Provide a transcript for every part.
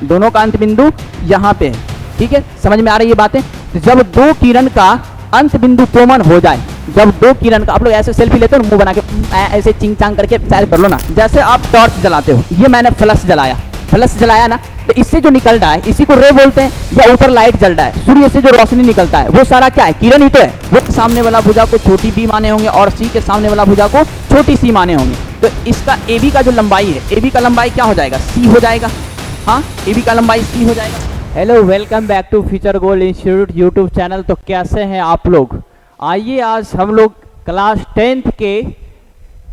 दोनों का अंत बिंदु यहाँ पे है। ठीक है, समझ में आ रही है बातें। तो जब दो किरण का अंत बिंदु कॉमन हो जाए, जब दो किरण का, आप लोग ऐसे सेल्फी लेते हो मुंह बना के ऐसे चिंग चांग करके कर लो ना, जैसे आप टॉर्च जलाते हो, ये मैंने फ्लश जलाया ना, तो इससे जो निकल रहा है इसी को रे बोलते हैं। या ऊपर लाइट जल रहा है, सूर्य से जो रोशनी निकलता है वो सारा क्या है, किरण ही तो है। वो सामने वाला भुजा को छोटी बी माने होंगे और सी के सामने वाला भुजा को छोटी सी माने होंगे। तो इसका ए बी का जो लंबाई है, ए बी का लंबाई क्या हो जाएगा, सी हो जाएगा। हाँ, ए बी का लंबाई सी हो जाएगा। Hello, welcome back to Future Goal Institute YouTube channel. तो कैसे हैं आप लोग? आइए आज हम लोग क्लास 10th के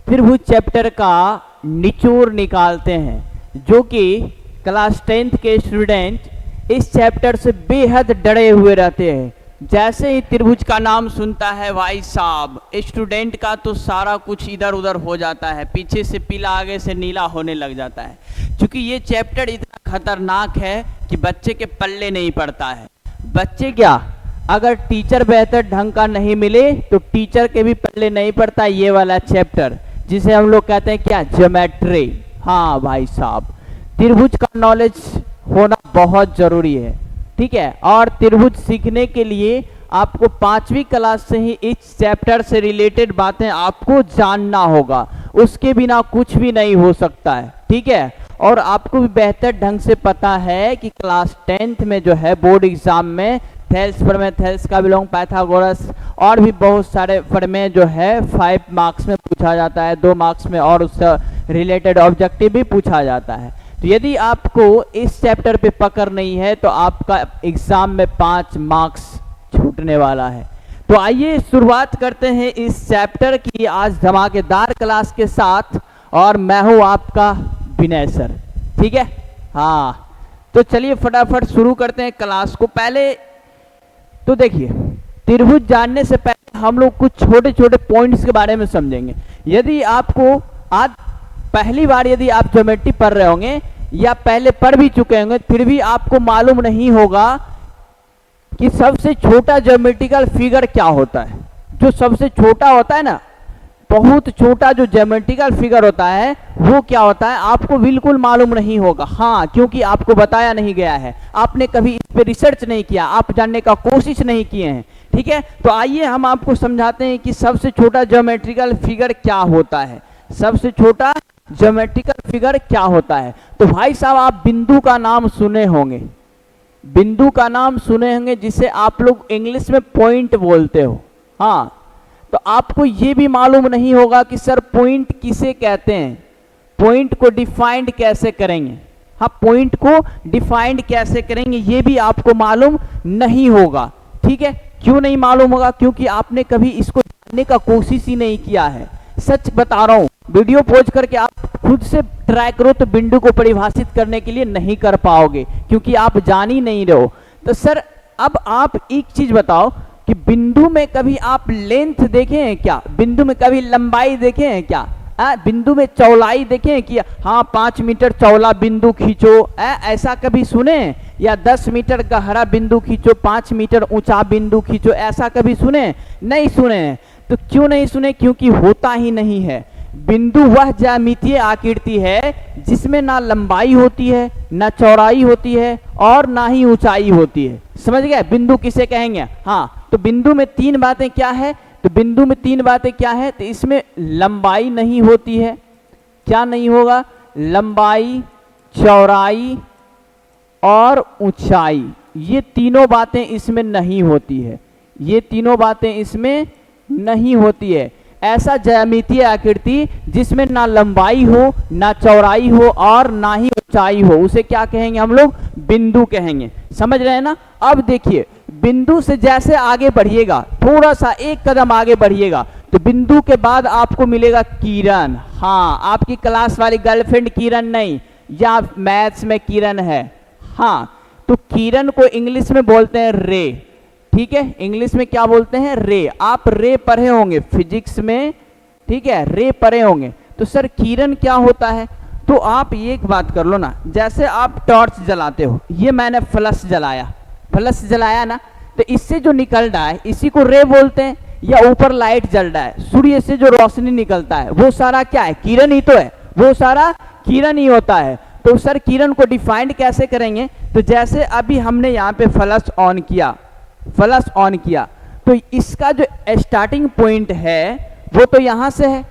त्रिभुज चैप्टर का निचोड़ निकालते हैं, जो कि क्लास 10th के स्टूडेंट इस चैप्टर से बेहद डरे हुए रहते हैं। जैसे ही त्रिभुज का नाम सुनता है भाई साहब, स्टूडेंट का तो सारा कुछ इधर उधर हो जाता है, पीछे से पीला आगे से नीला होने लग जाता है। क्योंकि ये चैप्टर इतना खतरनाक है कि बच्चे के पल्ले नहीं पड़ता है। बच्चे क्या, अगर टीचर बेहतर ढंग का नहीं मिले तो टीचर के भी पल्ले नहीं पड़ता ये वाला चैप्टर, जिसे हम लोग कहते हैं क्या, ज्योमेट्री। हाँ भाई साहब, त्रिभुज का नॉलेज होना बहुत जरूरी है। ठीक है, और त्रिभुज सीखने के लिए आपको 5वीं क्लास से ही इस चैप्टर से रिलेटेड बातें आपको जानना होगा, उसके बिना कुछ भी नहीं हो सकता है। ठीक है, और आपको भी बेहतर ढंग से पता है कि क्लास 10th में जो है बोर्ड एग्जाम में थेल्स प्रमेय, थेल्स का विलोम, पाइथागोरस और भी बहुत सारे प्रमेय जो है 5 मार्क्स में पूछा जाता है, 2 मार्क्स में, और उससे रिलेटेड ऑब्जेक्टिव भी पूछा जाता है। तो यदि आपको इस चैप्टर पे पकड़ नहीं है तो आपका एग्जाम में 5 मार्क्स छूटने वाला है। तो आइए शुरुआत करते हैं इस चैप्टर की आज धमाकेदार क्लास के साथ, और मैं हूं आपका विनय सर। ठीक है, हाँ, तो चलिए फटाफट शुरू करते हैं क्लास को। पहले तो देखिए, त्रिभुज जानने से पहले हम लोग कुछ छोटे छोटे पॉइंट्स के बारे में समझेंगे। यदि आपको आज पहली बार यदि आप ज्योमेट्री पढ़ रहे होंगे या पहले पढ़ भी चुके होंगे, फिर भी आपको मालूम नहीं होगा कि सबसे छोटा ज्योमेट्रिकल फिगर क्या होता है। जो सबसे छोटा होता है ना, बहुत छोटा जो ज्योमेट्रिकल फिगर होता है वो क्या होता है, आपको बिल्कुल मालूम नहीं होगा। हाँ, क्योंकि आपको बताया नहीं गया है, आपने कभी इस पे रिसर्च नहीं किया, आप जानने का कोशिश नहीं किए हैं। ठीक है, तो आइए हम आपको समझाते हैं कि सबसे छोटा ज्योमेट्रिकल फिगर क्या होता है। सबसे छोटा ज्योमेट्रिकल फिगर क्या होता है? तो भाई साहब, आप बिंदु का नाम सुने होंगे, बिंदु का नाम सुने होंगे, जिसे आप लोग इंग्लिश में पॉइंट बोलते हो। हाँ, तो आपको ये भी मालूम नहीं होगा कि सर पॉइंट किसे कहते हैं, पॉइंट को डिफाइंड कैसे करेंगे। हाँ, पॉइंट को डिफाइंड कैसे करेंगे ये भी आपको मालूम नहीं होगा। ठीक है, क्यों नहीं मालूम होगा? क्योंकि आपने कभी इसको जानने का कोशिश ही नहीं किया है। सच बता रहा हूं, वीडियो पॉज करके आप खुद से ट्राई करो तो बिंदु को परिभाषित करने के लिए नहीं कर पाओगे, क्योंकि आप जान ही नहीं रहे हो। तो सर अब आप एक चीज बताओ कि बिंदु में कभी आप लेंथ देखे हैं क्या? बिंदु में कभी लंबाई देखे हैं क्या? बिंदु में चौड़ाई देखे हैं कि हाँ 5 मीटर चौड़ा बिंदु खींचो, ऐसा कभी सुने? या 10 मीटर गहरा बिंदु खींचो, 5 मीटर ऊंचा बिंदु खींचो, ऐसा कभी सुने? नहीं सुने। तो क्यों नहीं सुने? क्योंकि होता ही नहीं है। बिंदु वह ज्यामितीय आकृति है जिसमें ना लंबाई होती है, ना चौड़ाई होती है, और ना ही ऊंचाई होती है। समझ गए बिंदु किसे कहेंगे? हाँ, तो बिंदु में 3 बातें क्या है? तो बिंदु में 3 बातें क्या है? तो इसमें लंबाई नहीं होती है। क्या नहीं होगा? लंबाई, चौड़ाई और ऊंचाई, ये तीनों बातें इसमें नहीं होती है। ये तीनों बातें इसमें नहीं होती है। ऐसा ज्यामितीय आकृति जिसमें ना लंबाई हो, ना चौड़ाई हो, और ना ही ऊंचाई हो, उसे क्या कहेंगे हम लोग? बिंदु कहेंगे। समझ रहे हैं ना? अब देखिए, बिंदु से जैसे आगे बढ़िएगा, थोड़ा सा एक कदम आगे बढ़िएगा, तो बिंदु के बाद आपको मिलेगा किरण। हाँ, आपकी क्लास वाली गर्लफ्रेंड किरण नहीं, या मैथ्स में किरण है। हाँ, तो किरण को इंग्लिश में बोलते हैं रे। ठीक है, इंग्लिश में क्या बोलते हैं? रे। आप रे पढ़े होंगे फिजिक्स में। ठीक है, रे पढ़े होंगे। तो सर किरण क्या होता है? तो आप एक बात कर लो ना, जैसे आप टॉर्च जलाते हो, ये मैंने फ्लश जलाया ना, तो इससे जो निकल रहा है इसी को रे बोलते हैं। या ऊपर लाइट जल रहा है, सूर्य से जो रोशनी निकलता है वो सारा क्या है? किरण ही तो है, वो सारा किरण ही होता है। तो सर किरण को डिफाइंड कैसे करेंगे? तो जैसे अभी हमने यहाँ पे फ्लैश ऑन किया, फ्लैश ऑन किया, तो इसका जो स्टार्टिंग पॉइंट है वो तो यहाँ से है,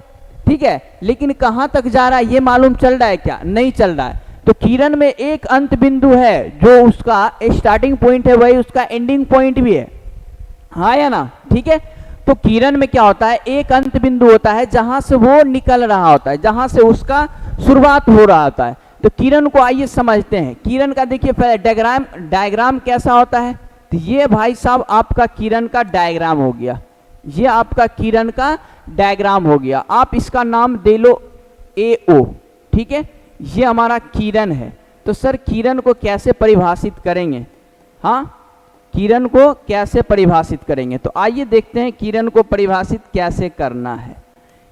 ठीक है, लेकिन कहाँ तक जा रहा है ये मालूम चल रहा है क्या? नहीं चल रहा है। तो किरण में एक अंत बिंदु है, जो उसका स्टार्टिंग पॉइंट है वही उसका एंडिंग पॉइंट भी है, हाँ या ना? ठीक है। तो किरण में क्या होता है, एक अंत बिंदु होता है जहां से वो निकल रहा होता है, जहां से उसका शुरुआत हो रहा होता है। तो किरण को आइए समझते हैं। किरण का देखिए डायग्राम कैसा होता है। तो ये भाई साहब आपका किरण का डायग्राम हो गया, ये आपका किरण का डायग्राम हो गया। आप इसका नाम दे लो AO, ठीक है, ये हमारा किरण है। तो सर किरण को कैसे परिभाषित करेंगे? हाँ, किरण को कैसे परिभाषित करेंगे? तो आइए देखते हैं किरण को परिभाषित कैसे करना है,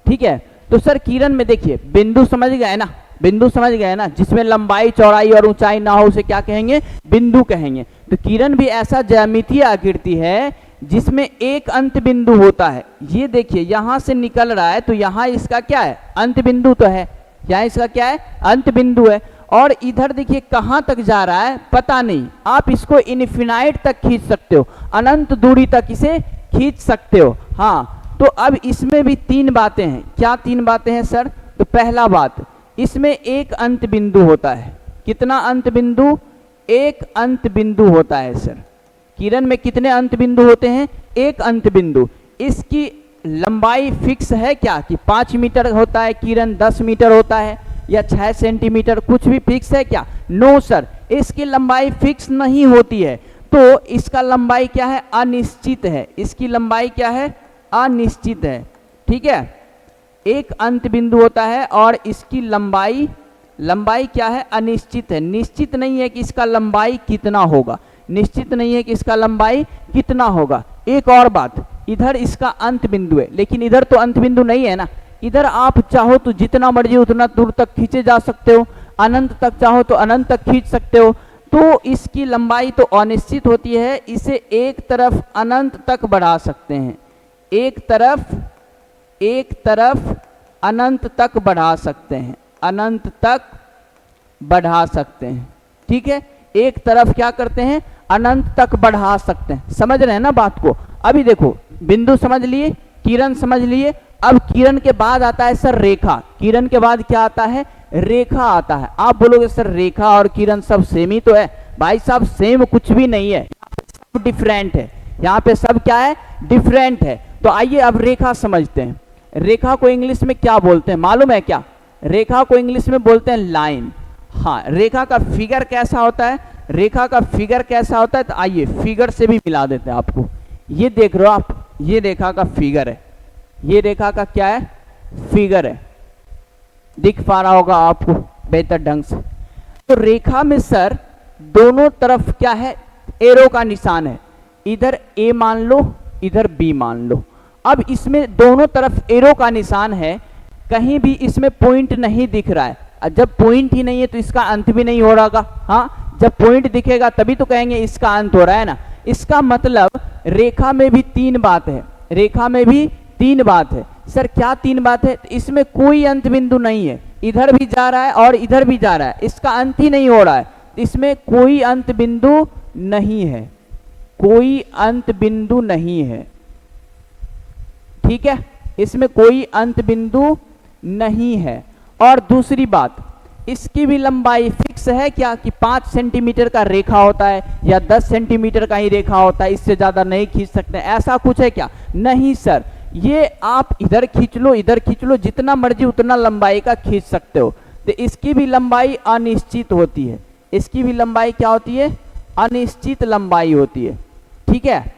ठीक है। तो सर किरण में देखिए बिंदु समझ गए ना, बिंदु समझ गए ना, जिसमें लंबाई चौड़ाई और ऊंचाई ना हो उसे क्या कहेंगे? बिंदु कहेंगे। तो किरण भी ऐसा ज्यामितीय आकृति है जिसमें एक अंत बिंदु होता है। ये देखिए यहां से निकल रहा है, तो यहां इसका क्या है? अंत बिंदु तो है, यहाँ इसका क्या है? अंत बिंदु है। और इधर देखिए कहाँ तक जा रहा है पता नहीं, आप इसको इनफिनाइट तक खींच सकते हो, अनंत दूरी तक इसे खींच सकते हो। हाँ, तो अब इसमें भी तीन बातें हैं। क्या तीन बातें हैं सर? तो पहला बात, इसमें एक अंत बिंदु होता है। कितना अंत बिंदु? एक अंत बिंदु होता है सर। किरण में कितने अंत बिंदु होते हैं? एक अंत बिंदु। इसकी लंबाई फिक्स है क्या कि 5 मीटर होता है किरण, 10 मीटर होता है या 6 सेंटीमीटर, कुछ भी फिक्स है क्या? नो सर, इसकी लंबाई फिक्स नहीं होती है। तो इसका लंबाई क्या है? अनिश्चित है। इसकी लंबाई क्या है? अनिश्चित है, ठीक है। एक अंत बिंदु होता है और इसकी लंबाई क्या है? अनिश्चित है। निश्चित नहीं है कि इसका लंबाई कितना होगा, निश्चित नहीं है कि इसका लंबाई कितना होगा। एक और बात, इधर इसका अंत बिंदु है, लेकिन इधर तो अंत बिंदु नहीं है ना। इधर आप चाहो तो जितना मर्जी उतना दूर तक खींचे जा सकते हो, अनंत तक चाहो तो अनंत तक खींच सकते हो। तो इसकी लंबाई तो अनिश्चित होती है, इसे एक तरफ अनंत तक बढ़ा सकते हैं, एक तरफ अनंत तक बढ़ा सकते हैं, अनंत तक बढ़ा सकते हैं, ठीक है। एक तरफ क्या करते हैं? अनंत तक बढ़ा सकते हैं। समझ रहे हैं ना बात को? अभी देखो बिंदु समझ लिए, किरण समझ लिए, अब किरण के बाद आता है सर रेखा। किरण के बाद क्या आता है? रेखा आता है। आप बोलोगे सर रेखा और किरण सब सेम ही तो है। भाई साहब सेम कुछ भी नहीं है, सब डिफरेंट है। यहाँ पे सब क्या है? डिफरेंट है। तो आइए अब रेखा समझते हैं। रेखा को इंग्लिश में क्या बोलते हैं मालूम है क्या? रेखा को इंग्लिश में बोलते हैं लाइन। हाँ, रेखा का फिगर कैसा होता है? रेखा का फिगर कैसा होता है? तो आइए फिगर से भी मिला देते हैं आपको। ये देख रहे हो आप, ये रेखा का फिगर है, ये रेखा का क्या है? फिगर है। दिख पा रहा होगा आपको बेहतर ढंग से। तो रेखा में सर दोनों तरफ क्या है? एरो का निशान है। इधर A मान लो, इधर B मान लो। अब इसमें दोनों तरफ एरो का निशान है, कहीं भी इसमें पॉइंट नहीं दिख रहा है। जब पॉइंट ही नहीं है तो इसका अंत भी नहीं हो रहा। हाँ, जब पॉइंट दिखेगा तभी तो कहेंगे इसका अंत हो रहा है ना। इसका मतलब रेखा में भी तीन बात है, रेखा में भी तीन बात है। सर क्या तीन बात है? इसमें कोई अंत बिंदु नहीं है, इधर भी जा रहा है और इधर भी जा रहा है, इसका अंत ही नहीं हो रहा है। इसमें कोई अंत बिंदु नहीं है, कोई अंत बिंदु नहीं है, ठीक है। इसमें कोई अंत बिंदु नहीं है। और दूसरी बात, इसकी भी लंबाई फिक्स है क्या कि 5 सेंटीमीटर का रेखा होता है या 10 सेंटीमीटर का ही रेखा होता है, इससे ज्यादा नहीं खींच सकते, ऐसा कुछ है क्या? नहीं सर, ये आप इधर खींच लो, इधर खींच लो, जितना मर्जी उतना लंबाई का खींच सकते हो। तो इसकी भी लंबाई अनिश्चित होती है। इसकी भी लंबाई क्या होती है? अनिश्चित लंबाई होती है, ठीक है।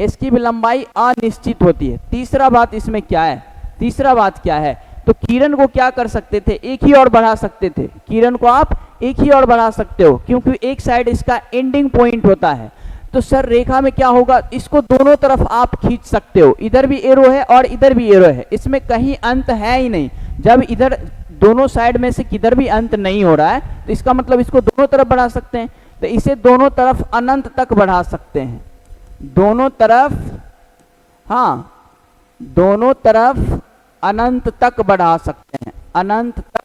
इसकी भी लंबाई अनिश्चित होती है। तीसरा बात इसमें क्या है? तीसरा बात क्या है? तो किरण को क्या कर सकते थे? एक ही और बढ़ा सकते थे। किरण को आप एक ही और बढ़ा सकते हो, क्योंकि एक साइड इसका एंडिंग पॉइंट होता है। तो सर रेखा में क्या होगा? इसको दोनों तरफ आप खींच सकते हो, इधर भी एरो है और इधर भी एरो है, इसमें कहीं अंत है ही नहीं। जब इधर दोनों साइड में से किधर भी अंत नहीं हो रहा है, तो इसका मतलब इसको दोनों तरफ बढ़ा सकते हैं। तो इसे दोनों तरफ अनंत तक बढ़ा सकते हैं, दोनों तरफ, हाँ, दोनों तरफ अनंत तक बढ़ा सकते हैं, अनंत तक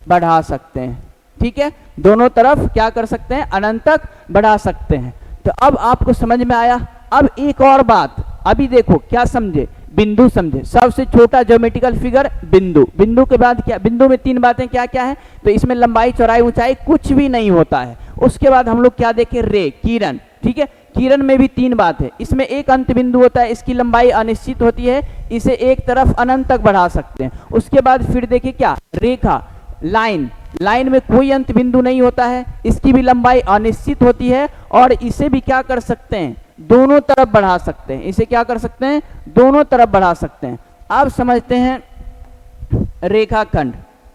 बढ़ा सकते हैं, ठीक है, दोनों तरफ क्या कर सकते हैं, अनंत तक बढ़ा सकते हैं। तो अब आपको समझ में आया। अब एक और बात, अभी देखो क्या समझे, बिंदु समझे। सबसे छोटा ज्योमेट्रिकल फिगर बिंदु, बिंदु के बाद क्या, बिंदु में तीन बातें क्या क्या है, तो इसमें लंबाई चौड़ाई ऊंचाई कुछ भी नहीं होता है। उसके बाद हम लोग क्या देखें, रे, किरण, ठीक है, किरण में भी तीन बात है। इसमें एक अंत बिंदु होता है, इसकी लंबाई अनिश्चित होती है, इसे एक तरफ अनंत तक बढ़ा सकते हैं। उसके बाद फिर देखिए क्या, रेखा, लाइन, लाइन में कोई अंत बिंदु नहीं होता है, इसकी भी लंबाई अनिश्चित होती है और इसे भी क्या कर सकते हैं, दोनों तरफ बढ़ा सकते हैं। इसे क्या कर सकते हैं, दोनों तरफ बढ़ा सकते हैं। अब समझते हैं रेखाखंड।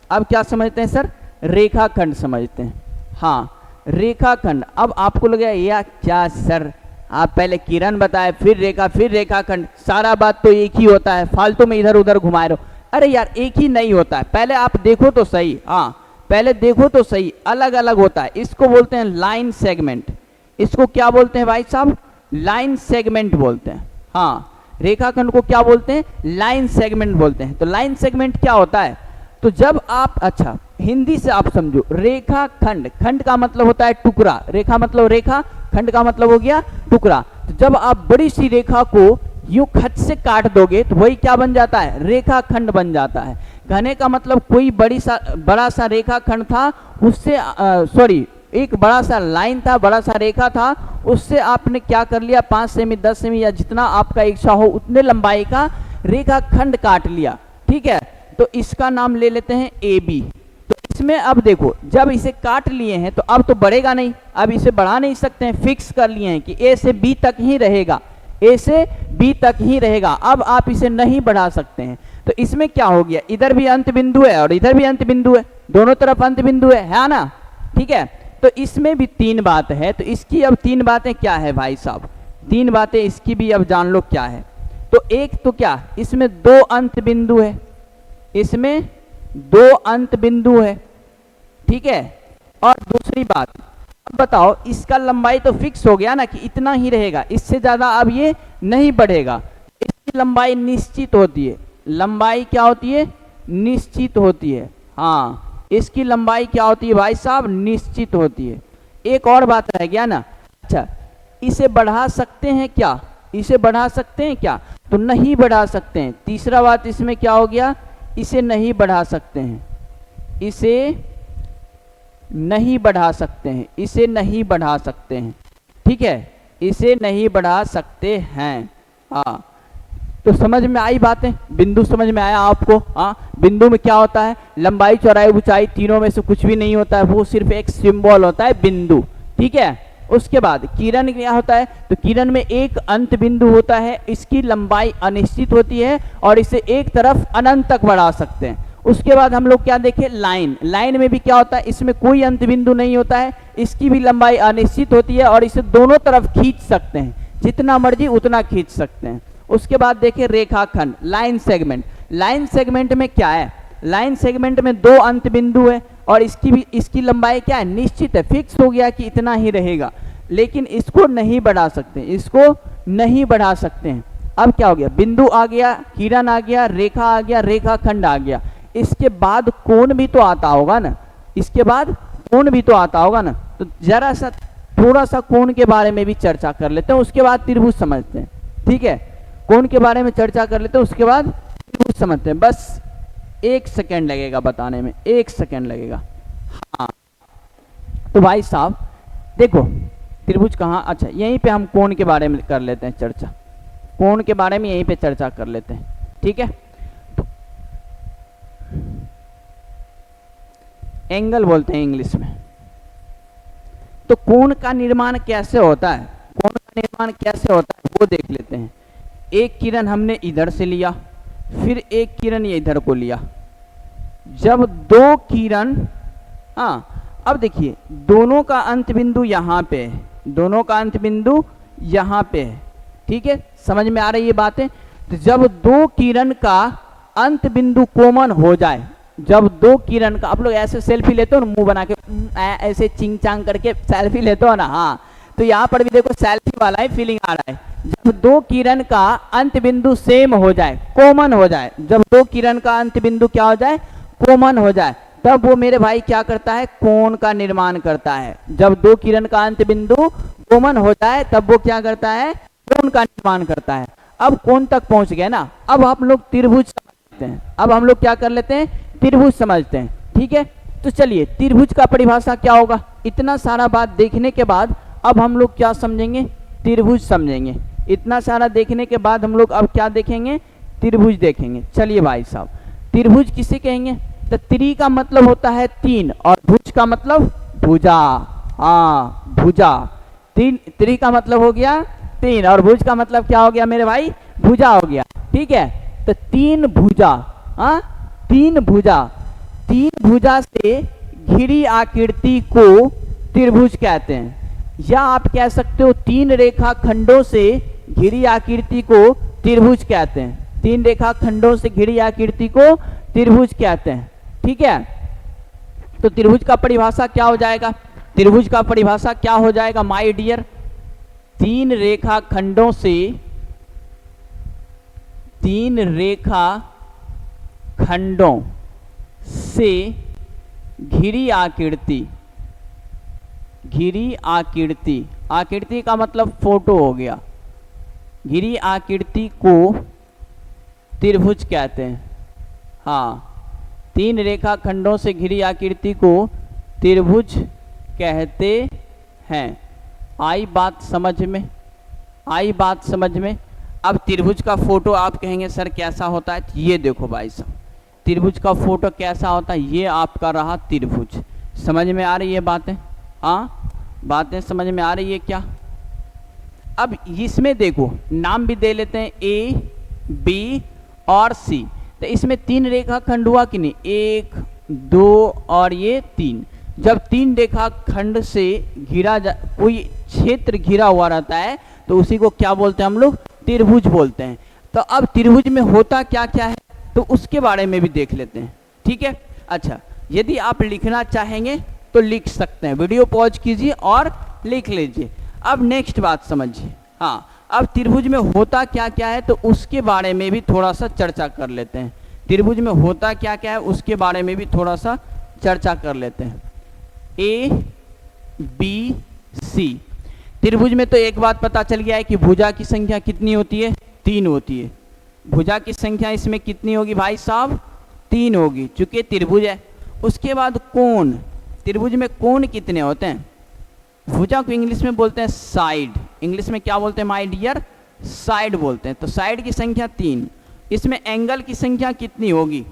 अब क्या समझते हैं सर, रेखाखंड समझते हैं। हाँ, रेखाखंड। अब आपको लगेगा या क्या सर, आप पहले किरण बताए, फिर रेखा, फिर रेखाखंड, सारा बात तो एक ही होता है, फालतू में इधर उधर घुमाए रहो। अरे यार, एक ही नहीं होता है, पहले आप देखो तो सही। हाँ, पहले देखो तो सही, अलग अलग होता है। इसको बोलते हैं लाइन सेगमेंट। इसको क्या बोलते हैं भाई साहब, लाइन सेगमेंट बोलते हैं। हाँ, रेखाखंड को क्या बोलते हैं, लाइन सेगमेंट बोलते हैं। तो लाइन सेगमेंट क्या होता है, तो जब आप, अच्छा हिंदी से आप समझो, रेखाखंड, खंड का मतलब होता है टुकड़ा, रेखा मतलब रेखा, खंड का मतलब हो गया टुकड़ा। तो जब आप बड़ी सी रेखा को यूं खत से काट दोगे तो वही क्या बन जाता है, रेखाखंड बन जाता है। घने का मतलब कोई बड़ा सा रेखाखंड था, उससे सॉरी एक बड़ा सा लाइन था, बड़ा सा रेखा था, उससे आपने क्या कर लिया, 5 सेमी 10 सेमी या जितना आपका इच्छा हो उतने लंबाई का रेखाखंड काट लिया, ठीक है। तो इसका नाम ले लेते हैं ए बी। तो इसमें अब देखो, जब इसे काट लिए हैं तो अब तो बढ़ेगा नहीं, अब इसे बढ़ा नहीं सकते हैं, फिक्स कर लिए हैं कि ए से बी तक ही रहेगा, ए से बी तक ही रहेगा। अब आप इसे नहीं बढ़ा सकते हैं। तो इसमें क्या हो गया, इधर भी अंत बिंदु है और इधर भी अंत बिंदु है, दोनों तरफ अंत बिंदु है ना, ठीक है। तो इसमें भी तीन बात है। तो इसकी अब तीन बातें क्या है भाई साहब, तीन बातें इसकी भी अब जान लो क्या है। तो एक तो क्या, इसमें दो अंत बिंदु है, इसमें दो अंत बिंदु है, ठीक है। और दूसरी बात, अब बताओ, इसका लंबाई तो फिक्स हो गया ना कि इतना ही रहेगा, इससे ज्यादा अब ये नहीं बढ़ेगा। इसकी लंबाई निश्चित होती है, लंबाई क्या होती है, निश्चित होती है। हाँ, इसकी लंबाई क्या होती है भाई साहब, निश्चित होती है। एक और बात रह गया ना, अच्छा इसे बढ़ा सकते हैं क्या, इसे बढ़ा सकते हैं क्या, तो नहीं बढ़ा सकते हैं। तीसरा बात इसमें क्या हो गया, इसे नहीं बढ़ा सकते हैं, इसे नहीं बढ़ा सकते हैं, इसे नहीं बढ़ा सकते हैं, ठीक है, इसे नहीं बढ़ा सकते हैं। हाँ, तो समझ में आई बातें, बिंदु समझ में आया आपको। हाँ, बिंदु में क्या होता है, लंबाई चौड़ाई ऊंचाई तीनों में से कुछ भी नहीं होता है, वो सिर्फ एक सिंबल होता है, बिंदु, ठीक है। उसके बाद किरण क्या होता है, तो किरण में एक अंत बिंदु होता है, इसकी लंबाई अनिश्चित होती है और इसे एक तरफ अनंत तक बढ़ा सकते हैं। उसके बाद हम लोग क्या देखें, लाइन, लाइन में भी क्या होता है, इसमें कोई अंत बिंदु नहीं होता है, इसकी भी लंबाई अनिश्चित होती है और इसे दोनों तरफ खींच सकते हैं, जितना मर्जी उतना खींच सकते हैं। उसके बाद देखिए रेखाखंड, लाइन सेगमेंट। लाइन सेगमेंट में क्या है, लाइन सेगमेंट में दो अंत बिंदु है और इसकी लंबाई क्या है, निश्चित है, फिक्स हो गया कि इतना ही रहेगा, लेकिन इसको नहीं बढ़ा सकते, इसको नहीं बढ़ा सकते हैं। अब क्या हो गया, बिंदु आ गया, किरण आ गया, रेखा आ गया, रेखाखंड आ गया। इसके बाद कोण भी तो आता होगा ना, इसके बाद कोण भी तो आता होगा ना। तो जरा सा थोड़ा सा कोण के बारे में भी चर्चा कर लेते हैं, उसके बाद त्रिभुज समझते हैं, ठीक है। कोण के बारे में चर्चा कर लेते हैं, उसके बाद त्रिभुज समझते हैं। बस 1 सेकेंड लगेगा बताने में, 1 सेकेंड लगेगा। हाँ, तो भाई साहब देखो, त्रिभुज कहाँ, अच्छा यहीं पे हम कोण के बारे में कर लेते हैं चर्चा, कोण के बारे में यहीं पे चर्चा कर लेते हैं, ठीक है। तो एंगल बोलते हैं इंग्लिश में। तो कोण का निर्माण कैसे होता है, कोण का निर्माण कैसे होता है वो देख लेते हैं। एक किरण हमने इधर से लिया, फिर एक किरण ये इधर को लिया। जब दो किरण, हाँ अब देखिए, दोनों का अंत बिंदु यहाँ पे है, दोनों का अंत बिंदु यहाँ पे है, ठीक है, समझ में आ रही है बातें। तो जब दो किरण का अंत बिंदु कॉमन हो जाए, जब दो किरण का, आप लोग ऐसे सेल्फी लेते हो ना, मुंह बना के ऐसे चिंग चांग करके सेल्फी लेते हो ना, हाँ, तो यहाँ पर भी देखो सेल्फी वाला है, फीलिंग आ रहा है। जब दो किरण का अंत बिंदु सेम हो जाए, कॉमन हो जाए, जब दो किरण का अंत बिंदु क्या हो जाए, कॉमन हो जाए, तब वो मेरे भाई क्या करता है, कोण का निर्माण करता है। जब दो किरण का अंत बिंदु कॉमन हो जाए तब वो क्या करता है, कोण का निर्माण करता है। अब कोण तक पहुंच गए ना, अब हम लोग त्रिभुज समझते हैं। अब हम लोग क्या कर लेते हैं, त्रिभुज समझते हैं। ठीक है, तो चलिए त्रिभुज का परिभाषा क्या होगा। इतना सारा बात देखने के बाद अब हम लोग क्या समझेंगे, त्रिभुज समझेंगे। इतना सारा देखने के बाद हम लोग अब क्या देखेंगे, त्रिभुज देखेंगे। चलिए भाई साहब, त्रिभुज किसे कहेंगे, तो त्रि का मतलब होता है तीन और भुज का मतलब भुजा। हाँ भुजा, तीन, त्रि का मतलब हो गया तीन और भुज का मतलब क्या हो गया मेरे भाई, भुजा हो गया। ठीक है, तो तीन भुजा, हाँ तीन भुजा, तीन भुजा से घिरी आकृति को त्रिभुज कहते हैं। या आप कह सकते हो तीन रेखा खंडों से घिरी आकृति को त्रिभुज कहते हैं। तीन रेखा खंडों से घिरी आकृति को त्रिभुज कहते हैं। ठीक है, तो त्रिभुज का परिभाषा क्या हो जाएगा, त्रिभुज का परिभाषा क्या हो जाएगा माय डियर, तीन रेखा खंडों से, तीन रेखा खंडों से घिरी आकृति, घिरी आकृति, आकृति का मतलब फोटो हो गया, घिरी आकृति को त्रिभुज कहते हैं। हाँ, तीन रेखा खंडों से घिरी आकृति को त्रिभुज कहते हैं। आई बात समझ में, आई बात समझ में। अब त्रिभुज का फोटो आप कहेंगे सर कैसा होता है, ये देखो भाई साहब, त्रिभुज का फोटो कैसा होता है, ये आपका रहा त्रिभुज। समझ में आ रही है बातें, हाँ बातें समझ में आ रही है क्या। अब इसमें देखो नाम भी दे लेते हैं ए बी और सी। तो इसमें तीन रेखा खंड हुआ कि नहीं, एक दो और ये तीन। जब तीन रेखा खंड से घिरा कोई क्षेत्र घिरा हुआ रहता है तो उसी को क्या बोलते हैं हम लोग, त्रिभुज बोलते हैं। तो अब त्रिभुज में होता क्या क्या है तो उसके बारे में भी देख लेते हैं। ठीक है, अच्छा यदि आप लिखना चाहेंगे तो लिख सकते हैं, वीडियो पॉज कीजिए और लिख लीजिए। अब नेक्स्ट बात समझिए, हाँ अब त्रिभुज में होता क्या क्या है तो उसके बारे में भी थोड़ा सा चर्चा कर लेते हैं। त्रिभुज में होता क्या क्या है उसके बारे में भी थोड़ा सा चर्चा कर लेते हैं। ए बी सी, त्रिभुज में तो एक बात पता चल गया है कि भुजा की संख्या कितनी होती है, तीन होती है। भुजा की संख्या इसमें कितनी होगी भाई साहब, तीन होगी, चूंकि त्रिभुज है। उसके बाद कोण, त्रिभुज में कोण कितने होते हैं, भुजा को इंग्लिश में बोलते हैं साइड, इंग्लिश में क्या बोलते हैं माय डियर, साइड बोलते हैं। तो साइड की संख्या तीन। इसमें एंगल की संख्या कितनी होगी,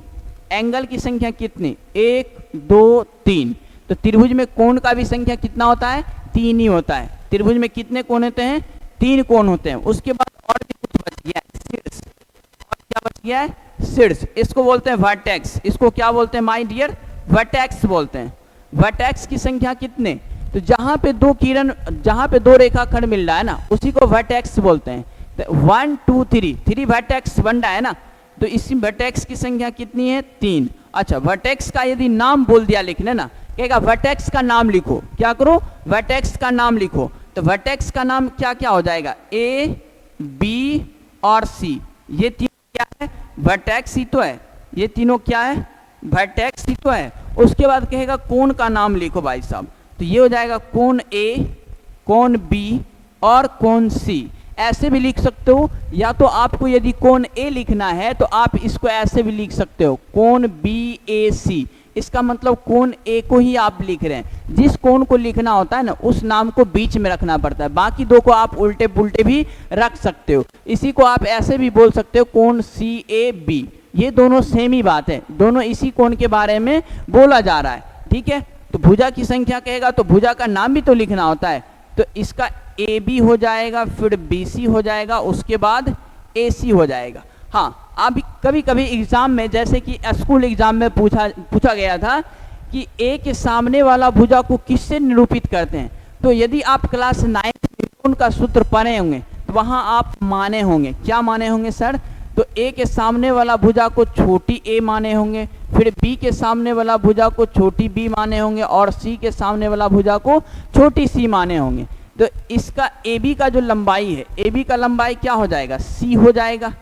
एंगल की संख्या कितनी, एक दो तीन। तो त्रिभुज में कोण का भी संख्या कितना होता है, तीन ही होता है। त्रिभुज में कितने कोण होते हैं, तीन कोण होते हैं। उसके बाद और भी कुछ बच गया है, शीर्ष। और क्या बच गया है, शीर्ष। इसको बोलते हैं वर्टेक्स, इसको क्या बोलते हैं माय डियर, वर्टेक्स बोलते हैं। वर्टेक्स की संख्या कितने, तो जहां पे दो किरण, जहां पे दो रेखा खंड मिल रहा है ना उसी को वर्टेक्स बोलते हैं। तो 1 2 3, 3 वर्टेक्स बन रहा है ना, तो इसी वर्टेक्स की संख्या कितनी है, तीन। अच्छा वर्टेक्स का यदि नाम बोल दिया लिखने ना, कहेगा वर्टेक्स का नाम लिखो, क्या करो, वर्टेक्स का नाम लिखो। तो वर्टेक्स का नाम क्या क्या हो जाएगा, ए बी और सी, ये तीनों क्या है, वर्टेक्स ही तो है। ये तीनों क्या है, वर्टेक्स ही तो है। उसके बाद कहेगा कोण का नाम लिखो भाई साहब, तो ये हो जाएगा कोण ए, कोण बी और कोण सी। ऐसे भी लिख सकते हो, या तो आपको यदि कोण ए लिखना है तो आप इसको ऐसे भी लिख सकते हो, कोण बी ए सी। इसका मतलब कोण ए को ही आप लिख रहे हैं। जिस कोण को लिखना होता है ना उस नाम को बीच में रखना पड़ता है, बाकी दो को आप उल्टे पुल्टे भी रख सकते हो। इसी को आप ऐसे भी बोल सकते हो कोण सी ए बी, ये दोनों सेम ही बात है, दोनों इसी कोण के बारे में बोला जा रहा है। ठीक है, तो भुजा की संख्या कहेगा तो भुजा का नाम भी तो लिखना होता है, तो इसका ए बी हो जाएगा, फिर बी सी हो जाएगा, उसके बाद ए सी हो जाएगा। हाँ अभी कभी कभी एग्जाम में, जैसे कि स्कूल एग्जाम में पूछा गया था कि ए के सामने वाला भुजा को किससे निरूपित करते हैं। तो यदि आप क्लास 9 में उनका सूत्र पढ़े होंगे तो वहाँ आप माने होंगे, क्या माने होंगे सर, तो ए के सामने वाला भुजा को छोटी ए माने होंगे, फिर बी के सामने वाला भुजा को छोटी बी माने होंगे और सी के सामने वाला भुजा को छोटी सी माने होंगे। तो इसका ए बी का जो लंबाई है, ए बी का लंबाई क्या हो जाएगा, सी हो जाएगा।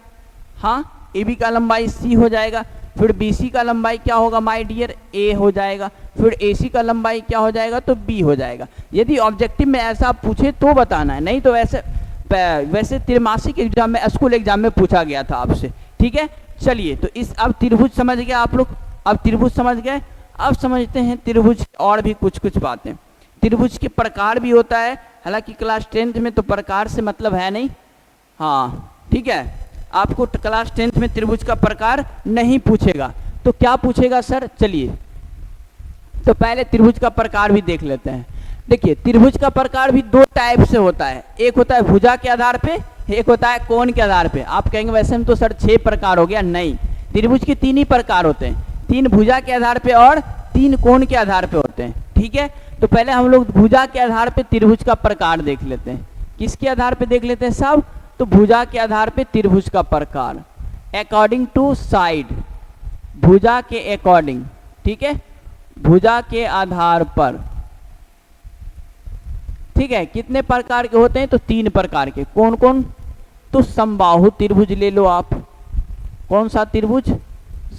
हाँ ए बी का लंबाई सी हो जाएगा। फिर BC का लंबाई क्या होगा माय डियर, A हो जाएगा। फिर AC का लंबाई क्या हो जाएगा, तो B हो जाएगा। यदि ऑब्जेक्टिव में ऐसा पूछे तो बताना है, नहीं तो वैसे त्रिमासिक एग्जाम में, स्कूल एग्जाम में पूछा गया था आपसे, ठीक है। चलिए, तो इस अब त्रिभुज समझ गए आप लोग, अब त्रिभुज समझ गए। अब समझते हैं त्रिभुज और भी कुछ कुछ बातें। त्रिभुज के प्रकार भी होता है, हालांकि क्लास 10th में तो प्रकार से मतलब है नहीं, हाँ ठीक है, आपको क्लास 10th में त्रिभुज का प्रकार नहीं पूछेगा। तो क्या पूछेगा सर, चलिए तो पहले त्रिभुज का प्रकार भी देख लेते हैं। देखिए, त्रिभुज का प्रकार भी दो टाइप से होता है, एक होता है भुजा के आधार पे, एक होता है कोण के आधार पे। आप कहेंगे वैसे में तो सर 6 प्रकार हो गया, नहीं, त्रिभुज के 3 ही प्रकार होते हैं, 3 भुजा के आधार पे और 3 कोण के आधार पे होते हैं, ठीक है। तो पहले हम लोग भुजा के आधार पे त्रिभुज का प्रकार देख लेते हैं। किसके आधार पे देख लेते हैं साहब, तो भुजा के आधार पे त्रिभुज का प्रकार, अकॉर्डिंग टू साइड, भुजा के अकॉर्डिंग, ठीक है, भुजा के आधार पर, ठीक है। कितने प्रकार के होते हैं, तो 3 प्रकार के। कौन कौन, तो समबाहु त्रिभुज ले लो आप। कौन सा त्रिभुज,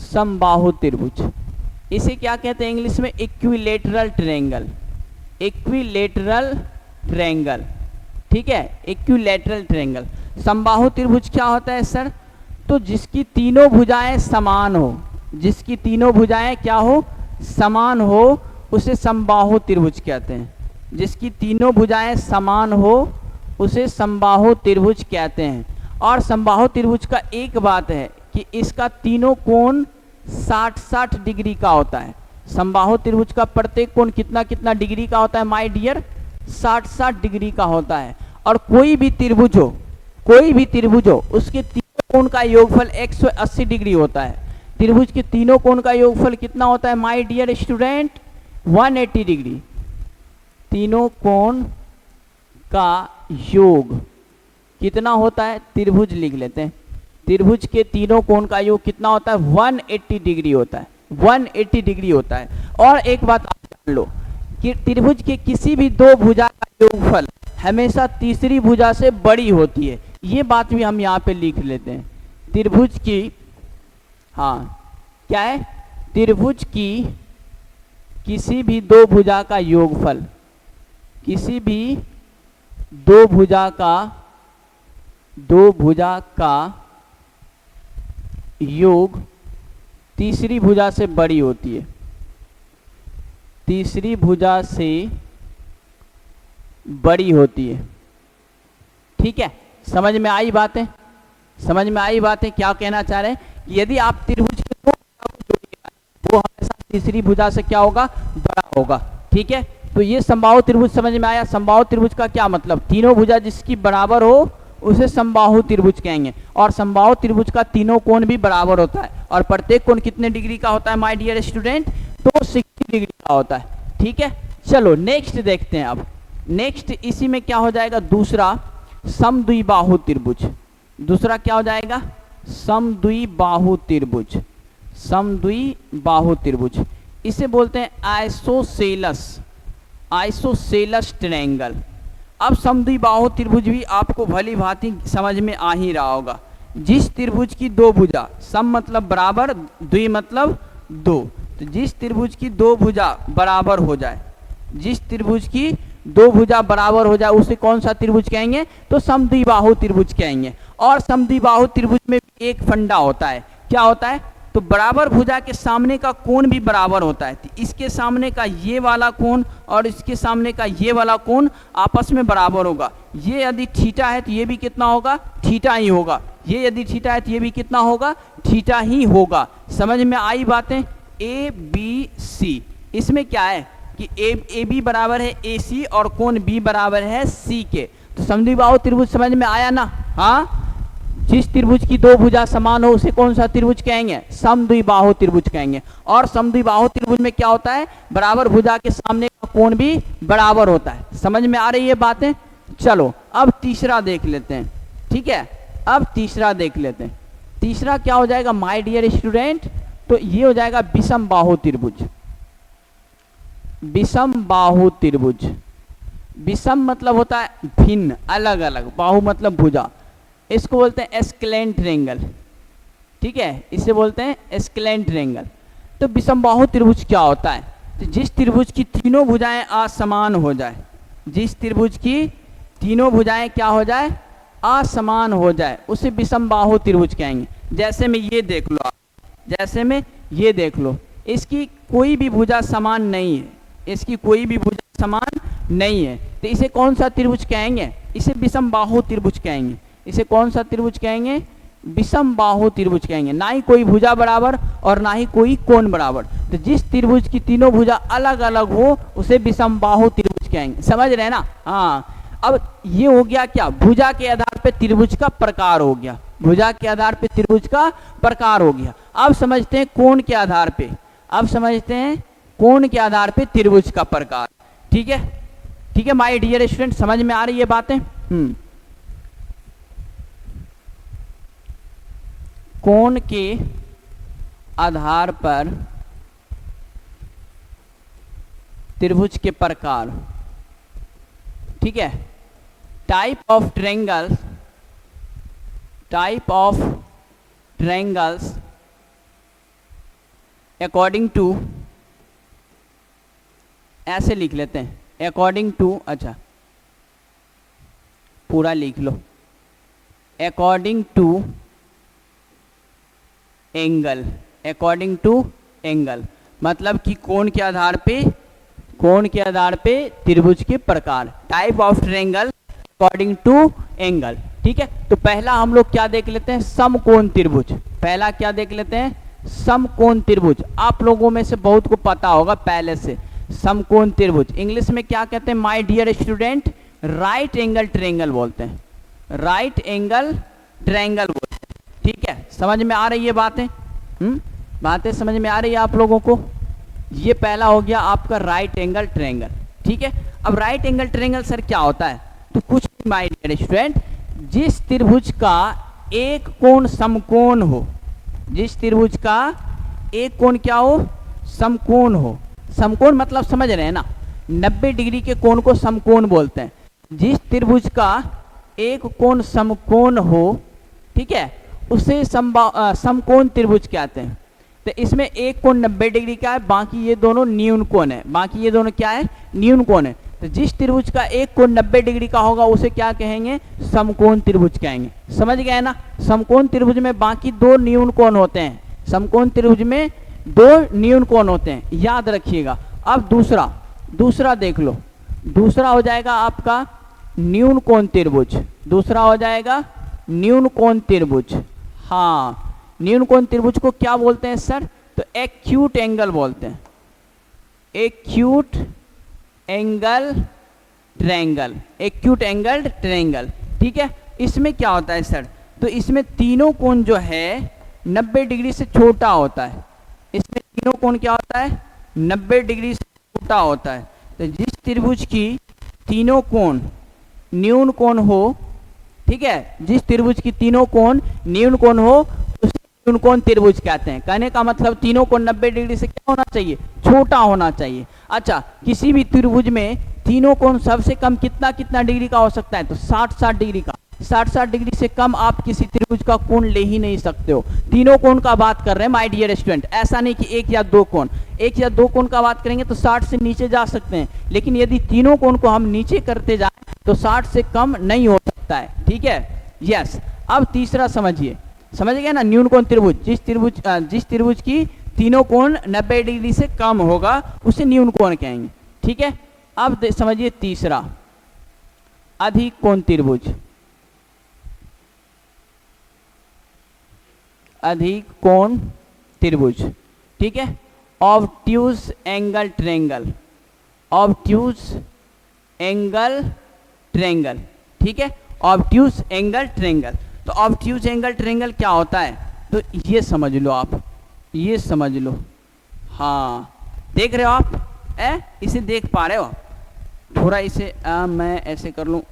समबाहु त्रिभुज। इसे क्या कहते हैं इंग्लिश में, इक्विलेटरल ट्रायंगल, इक्विलेटरल ट्रायंगल, ठीक है, इक्विलेटरल ट्रायंगल। समबाहु त्रिभुज क्या होता है सर, तो जिसकी तीनों भुजाएं समान हो, जिसकी तीनों भुजाएं क्या हो, समान हो, उसे समबाहु त्रिभुज कहते हैं। जिसकी तीनों भुजाएं समान हो उसे समबाहु त्रिभुज कहते हैं। और समबाहु त्रिभुज का एक बात है कि इसका तीनों कोण 60-60 डिग्री का होता है। समबाहु त्रिभुज का प्रत्येक कोण कितना कितना डिग्री का होता है माय डियर, 60-60 डिग्री का होता है। और कोई भी त्रिभुज हो, कोई भी त्रिभुज हो, उसके तीनों कोण का योगफल 180 डिग्री होता है। त्रिभुज के तीनों कोण का योगफल कितना होता है माय डियर स्टूडेंट, 180 डिग्री। तीनों कोण का योग कितना होता है, त्रिभुज लिख लेते हैं, त्रिभुज के तीनों कोण का योग कितना होता है, 180 डिग्री होता है, 180 डिग्री होता है। और एक बात आप जान लो कि त्रिभुज के किसी भी दो भुजा का योगफल हमेशा तीसरी भुजा से बड़ी होती है। ये बात भी हम यहाँ पे लिख लेते हैं। त्रिभुज की, हाँ क्या है, त्रिभुज की किसी भी दो भुजा का योगफल, किसी भी दो भुजा का योग तीसरी भुजा से बड़ी होती है, तीसरी भुजा से बड़ी होती है, ठीक है। समझ में आई बातें, समझ में आई बातें। क्या कहना चाह रहे हैं, यदि आप त्रिभुज के दो भुजा को जोड़िएगा वो हमेशा तीसरी भुजा से क्या होगा, बड़ा होगा, ठीक है। तो ये समबाहु त्रिभुज समझ में आया। समबाहु त्रिभुज का क्या मतलब, तीनों भुजा जिसकी बराबर हो उसे समबाहु त्रिभुज कहेंगे। और समबाहु त्रिभुज का तीनों कोण भी बराबर होता है। और प्रत्येक कोण कितने डिग्री का होता है माय डियर स्टूडेंट, तो 60 डिग्री का होता है, ठीक है। चलो नेक्स्ट देखते हैं। अब नेक्स्ट इसी में क्या हो जाएगा, दूसरा समद्विबाहु त्रिभुज। दूसरा क्या हो जाएगा, समद्विबाहु त्रिभुज, समद्विबाहु त्रिभुज। इसे बोलते हैं आइसोसेलस, आइसोसेलस ट्रायंगल। अब समद्विबाहु त्रिभुज भी आपको भली भांति समझ में आ ही रहा होगा। जिस त्रिभुज की दो भुजा, सम मतलब बराबर, द्वि मतलब दो, तो जिस त्रिभुज की दो भुजा बराबर हो जाए, जिस त्रिभुज की दो भुजा बराबर हो जाए उसे कौन सा त्रिभुज कहेंगे, तो समद्विबाहु त्रिभुज कहेंगे। और समद्विबाहु त्रिभुज में एक फंडा होता है, क्या होता है, तो बराबर भुजा के सामने का कोण भी बराबर होता है। तो इसके सामने का ये वाला कोण और इसके सामने का ये वाला कोण आपस में बराबर होगा। ये यदि थीटा है तो ये भी कितना होगा, थीटा ही होगा। ये यदि थीटा है तो ये भी कितना होगा, थीटा ही होगा। समझ में आई बातें। ए बी सी, इसमें क्या है कि ए बी बराबर है ए सी और कोण बी बराबर है सी के। तो समद्विबाहु त्रिभुज समझ में आया ना। हाँ, जिस त्रिभुज की दो भुजा समान हो उसे कौन सा त्रिभुज कहेंगे, समद्विबाहु त्रिभुज कहेंगे। और समद्विबाहु त्रिभुज में क्या होता है, बराबर भुजा के सामने का कोण भी बराबर होता है। समझ में आ रही है बातें। चलो अब तीसरा देख लेते हैं, ठीक है। अब तीसरा देख लेते हैं। तीसरा क्या हो जाएगा माय डियर स्टूडेंट, तो ये हो जाएगा विषम बाहु त्रिभुज। विषम बाहु त्रिभुज, विषम मतलब होता है भिन्न, अलग अलग, बाहु मतलब भुजा। इसको बोलते हैं एस्केलेंट ट्रायंगल, ठीक है, इसे बोलते हैं स्क्लेन ट्रायंगल। तो विषमबाहु त्रिभुज क्या होता है? तो जिस त्रिभुज की तीनों भुजाएं असमान हो जाए, जिस त्रिभुज की तीनों भुजाएं क्या हो जाए? असमान हो जाए, उसे विषमबाहु त्रिभुज कहेंगे। जैसे में ये देख लो आप, जैसे में ये देख लो, इसकी कोई भी भुजा समान नहीं है, इसकी कोई भी भुजा समान नहीं है, तो इसे कौन सा त्रिभुज कहेंगे? इसे विषमबाहु त्रिभुज कहेंगे। इसे कौन सा त्रिभुज कहेंगे? विषमबाहु त्रिभुज कहेंगे। ना ही कोई भुजा बराबर और ना ही कोई कोण बराबर। तो जिस त्रिभुज की तीनों भुजा अलग अलग हो उसे विषमबाहु त्रिभुज कहेंगे। समझ रहे हैं ना? हाँ। अब ये हो गया क्या? भुजा के आधार पे त्रिभुज का प्रकार हो गया, भुजा के आधार पे त्रिभुज का प्रकार हो गया। अब समझते हैं कोण के आधार पे, अब समझते हैं कोण के आधार पे त्रिभुज का प्रकार। ठीक है, ठीक है माय डियर स्टूडेंट, समझ में आ रही है बातें? कोण के आधार पर त्रिभुज के प्रकार। ठीक है, type of triangles, type of triangles according to, ऐसे लिख लेते हैं अकॉर्डिंग टू, अच्छा पूरा लिख लो, according to angle, according to angle, मतलब कि कोण के आधार पे, कोण के आधार पे त्रिभुज के प्रकार, type of triangle according to angle. ठीक है, तो पहला हम लोग क्या देख लेते हैं? समकोण त्रिभुज। पहला क्या देख लेते हैं? समकोण त्रिभुज। आप लोगों में से बहुत को पता होगा पहले से, समकोण त्रिभुज इंग्लिश में क्या कहते हैं my dear student? Right angle triangle बोलते हैं, राइट एंगल ट्रायंगल बोलते हैं। ठीक है, समझ में आ रही है बातें? बातें समझ में आ रही है आप लोगों को? ये पहला हो गया आपका राइट एंगल ट्रायंगल। ठीक है, अब राइट एंगल ट्रायंगल सर क्या होता है? तो कुछ माय डियर स्टूडेंट, जिस त्रिभुज का एक कोण समकोण हो, जिस त्रिभुज का एक कोण क्या हो? समकोण हो। समकोण मतलब समझ रहे हैं ना, 90 डिग्री के कोण को समकोण बोलते हैं। जिस त्रिभुज का एक कोण समकोण हो, ठीक है, उसे समकोण त्रिभुज कहते हैं। तो इसमें एक कोण 90 डिग्री का है, बाकी ये दोनों न्यून कोण है, बाकी ये दोनों क्या है? न्यून कोण है। तो जिस त्रिभुज का एक कोण 90 डिग्री का होगा उसे क्या कहेंगे? समकोण त्रिभुज कहेंगे। समझ गए ना? समकोण त्रिभुज में बाकी दो न्यून कोण होते हैं, समकोण त्रिभुज में दो न्यून कोण होते हैं, याद रखिएगा। अब दूसरा, दूसरा देख लो, दूसरा हो जाएगा आपका न्यून कोण त्रिभुज, दूसरा हो जाएगा न्यून कोण त्रिभुज। हाँ, न्यून कोण त्रिभुज को क्या बोलते हैं सर? तो एक्यूट एंगल बोलते हैं, acute angle triangle, acute angle triangle. ठीक है, इसमें क्या होता है सर? तो इसमें तीनों कोण जो है 90 डिग्री से छोटा होता है, इसमें तीनों कोण क्या होता है? 90 डिग्री से छोटा होता है। तो जिस त्रिभुज की तीनों कोण न्यून कोण हो, ठीक है, जिस त्रिभुज की तीनों कोण न्यून कोण हो उसे न्यून कोण त्रिभुज कहते हैं। कहने का मतलब तीनों कोण 90 डिग्री से क्या होना चाहिए? छोटा होना चाहिए। अच्छा, किसी भी त्रिभुज में तीनों कोण सबसे कम कितना कितना डिग्री का हो सकता है? तो 60-60 डिग्री का। 60-60 डिग्री से कम आप किसी त्रिभुज का कोण ले ही नहीं सकते हो। तीनों कोण का बात कर रहे हैं माय डियर स्टूडेंट, ऐसा नहीं कि एक या दो कोण, एक या दो कोण का बात करेंगे तो 60 से नीचे जा सकते हैं, लेकिन यदि तीनों कोण को हम नीचे करते जाएं तो 60 से कम नहीं हो सकता है। ठीक है, यस। अब तीसरा समझिए, समझ गए ना? न्यून कोण त्रिभुज, जिस त्रिभुज की तीनों कोण 90 डिग्री से कम होगा उसे न्यून कोण कहेंगे। ठीक है, अब समझिए तीसरा, अधिक कोण त्रिभुज, अधिक कोण त्रिभुज। ठीक है, obtuse angle triangle, obtuse angle triangle. ठीक है, ऑब्ट्यूज एंगल ट्रायंगल। तो ऑब्ट्यूज एंगल ट्रायंगल क्या होता है? तो ये समझ लो आप, ये समझ लो। हाँ, देख रहे हो आप? इसे देख पा रहे हो? थोड़ा इसे मैं ऐसे कर लूँ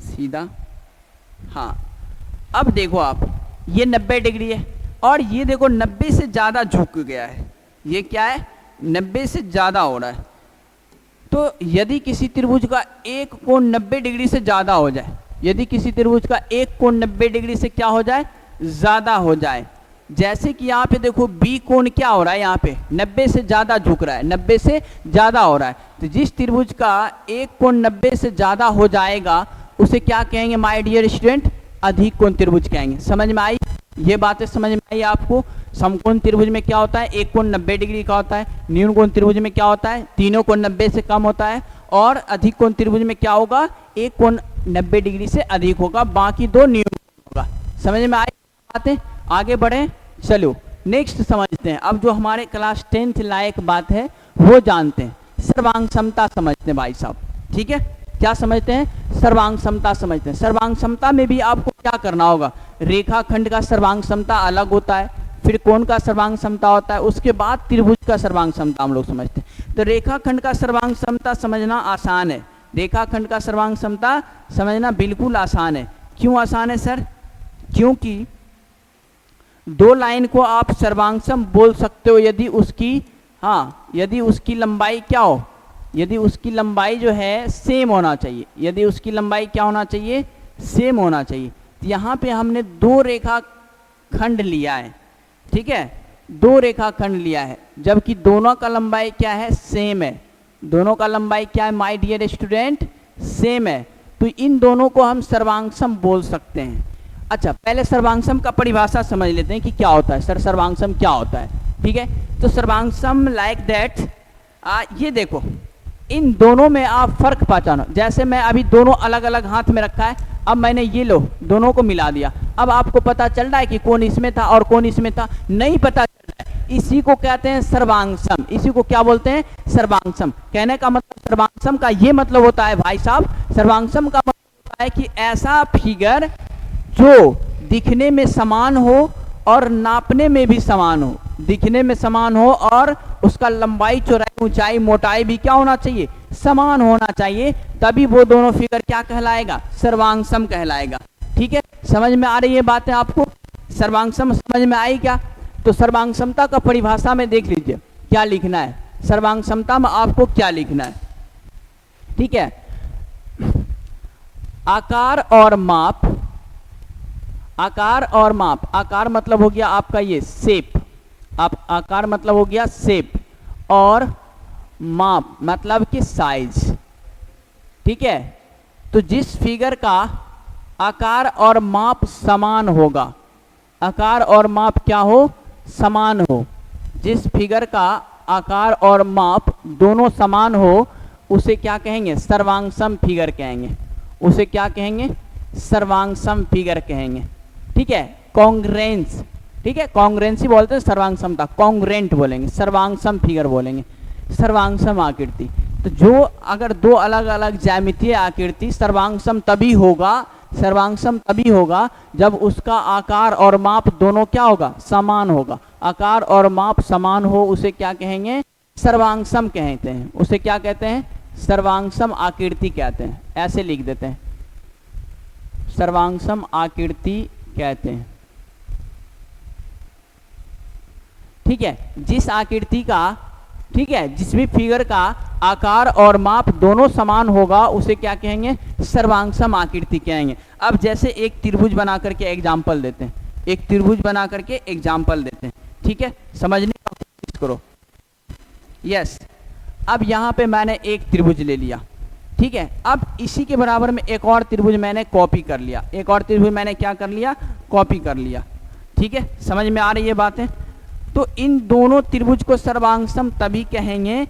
सीधा। हाँ, अब देखो आप, ये 90 डिग्री है और ये देखो 90 से ज़्यादा झुक गया है। ये क्या है? 90 से ज़्यादा हो रहा है। तो यदि किसी त्रिभुज का एक कोण 90 डिग्री से ज़्यादा हो जाए, यदि किसी त्रिभुज का एक कोण 90 डिग्री से क्या हो जाए? ज्यादा हो जाए। जैसे कि यहाँ पे देखो बी कोण क्या हो रहा है, यहाँ पे 90 से ज्यादा झुक रहा है, 90 से ज्यादा हो रहा है। तो जिस त्रिभुज का एक कोण 90 से ज्यादा हो जाएगा उसे क्या कहेंगे माय डियर स्टूडेंट, अधिक कोण त्रिभुज कहेंगे। समझ में आई, ये बातें समझ में आई आपको। समकोण त्रिभुज में क्या होता है, एक कोण 90 डिग्री का होता है। न्यून कोण त्रिभुज में क्या होता है, तीनों कोण 90 से कम होता है। और अधिक कोण त्रिभुज में क्या होगा, एक कोण 90 डिग्री से अधिक होगा, बाकी दो न्यून होगा। समझ में आई बातें, आगे बढ़े। चलो नेक्स्ट समझते हैं। अब जो हमारे क्लास 10th लायक बात है वो जानते हैं, सर्वांग समता समझते हैं भाई साहब। ठीक है, क्या समझते हैं, सर्वांग समता समझते हैं। सर्वांग समता में भी आपको क्या करना होगा, रेखाखंड का सर्वांग समता अलग होता है, फिर कोण का सर्वांग समता होता है, उसके बाद त्रिभुज का सर्वांग समता हम लोग समझते हैं। तो रेखाखंड का सर्वांग समता समझना आसान है, रेखाखंड का सर्वांग समता समझना बिल्कुल आसान है। क्यों आसान है सर, क्योंकि दो लाइन को आप सर्वांगसम बोल सकते हो यदि उसकी, हाँ यदि उसकी लंबाई क्या हो, यदि उसकी लंबाई जो है सेम होना चाहिए, यदि उसकी लंबाई क्या होना चाहिए, सेम होना चाहिए। तो यहाँ पे हमने दो रेखाखंड लिया है, ठीक है, दो रेखाखंड लिया है, जबकि दोनों का लंबाई क्या है, सेम है। दोनों का लंबाई क्या है माय डियर स्टूडेंट, सेम है। तो इन दोनों को हम सर्वांगसम बोल सकते हैं। अच्छा पहले सर्वांगसम का परिभाषा समझ लेते हैं कि क्या होता है। सर सर्वांगसम क्या होता है, ठीक है। तो सर्वांगसम लाइक दैट, ये देखो इन दोनों में आप फर्क पहचानो। जैसे मैं अभी दोनों अलग अलग हाथ में रखा है, अब मैंने ये लो दोनों को मिला दिया, अब आपको पता चल रहा है कि कौन इसमें था और कौन इसमें था, नहीं पता चल रहा है। इसी को कहते हैं सर्वांगसम, इसी को क्या बोलते हैं, सर्वांगसम। कहने का मतलब सर्वांगसम का ये मतलब होता है भाई साहब, सर्वांगसम का मतलब होता है कि ऐसा फिगर जो दिखने में समान हो और नापने में भी समान हो, दिखने में समान हो और उसका लंबाई चौड़ाई ऊंचाई मोटाई भी क्या होना चाहिए, समान होना चाहिए, तभी वो दोनों फिगर क्या कहलाएगा, सर्वांगसम कहलाएगा। ठीक है, समझ में आ रही है बातें आपको, सर्वांगसम समझ में आई क्या। तो सर्वांगसमता का परिभाषा में देख लीजिए क्या लिखना है, सर्वांगसमता में आपको क्या लिखना है। ठीक है, आकार और माप, आकार और माप, आकार मतलब हो गया आपका ये शेप, आप आकार मतलब हो गया शेप, और माप मतलब कि साइज। ठीक है, तो जिस फिगर का आकार और माप समान होगा, आकार और माप क्या हो, समान हो, जिस फिगर का आकार और माप दोनों समान हो उसे क्या कहेंगे, सर्वांगसम फिगर कहेंगे, उसे क्या कहेंगे, सर्वांगसम फिगर कहेंगे। ठीक है, कॉन्ग्रेंस, ठीक है, कॉन्ग्रेंसी बोलते हैं सर्वांगसमता, कॉन्ग्रेंट बोलेंगे, सर्वांगसम फिगर बोलेंगे, सर्वांगसम आकृति। तो जो अगर दो अलग अलग ज्यामितीय आकृति, सर्वांगसम तभी होगा, सर्वांगसम तभी होगा जब उसका आकार और माप दोनों क्या होगा, समान होगा। आकार और माप समान हो उसे क्या कहेंगे, सर्वांगसम कहते हैं, उसे क्या कहते हैं, सर्वांगसम आकृति कहते हैं। ऐसे लिख देते हैं, सर्वांगसम आकृति कहते हैं। ठीक है, जिस आकृति का, ठीक है, जिस भी फिगर का आकार और माप दोनों समान होगा उसे क्या कहेंगे, सर्वांगसम आकृति कहेंगे। अब जैसे एक त्रिभुज बना करके एग्जाम्पल देते हैं, एक त्रिभुज बना करके एग्जाम्पल देते हैं। ठीक है, समझने की कोशिश करो। यस, अब यहाँ पे मैंने एक त्रिभुज ले लिया, ठीक है, अब इसी के बराबर में एक और त्रिभुज मैंने कॉपी कर लिया, एक और त्रिभुज मैंने क्या कर लिया, कॉपी कर लिया। ठीक है, समझ में आ रही है बातें। तो इन दोनों त्रिभुज को सर्वांगसम तभी कहेंगे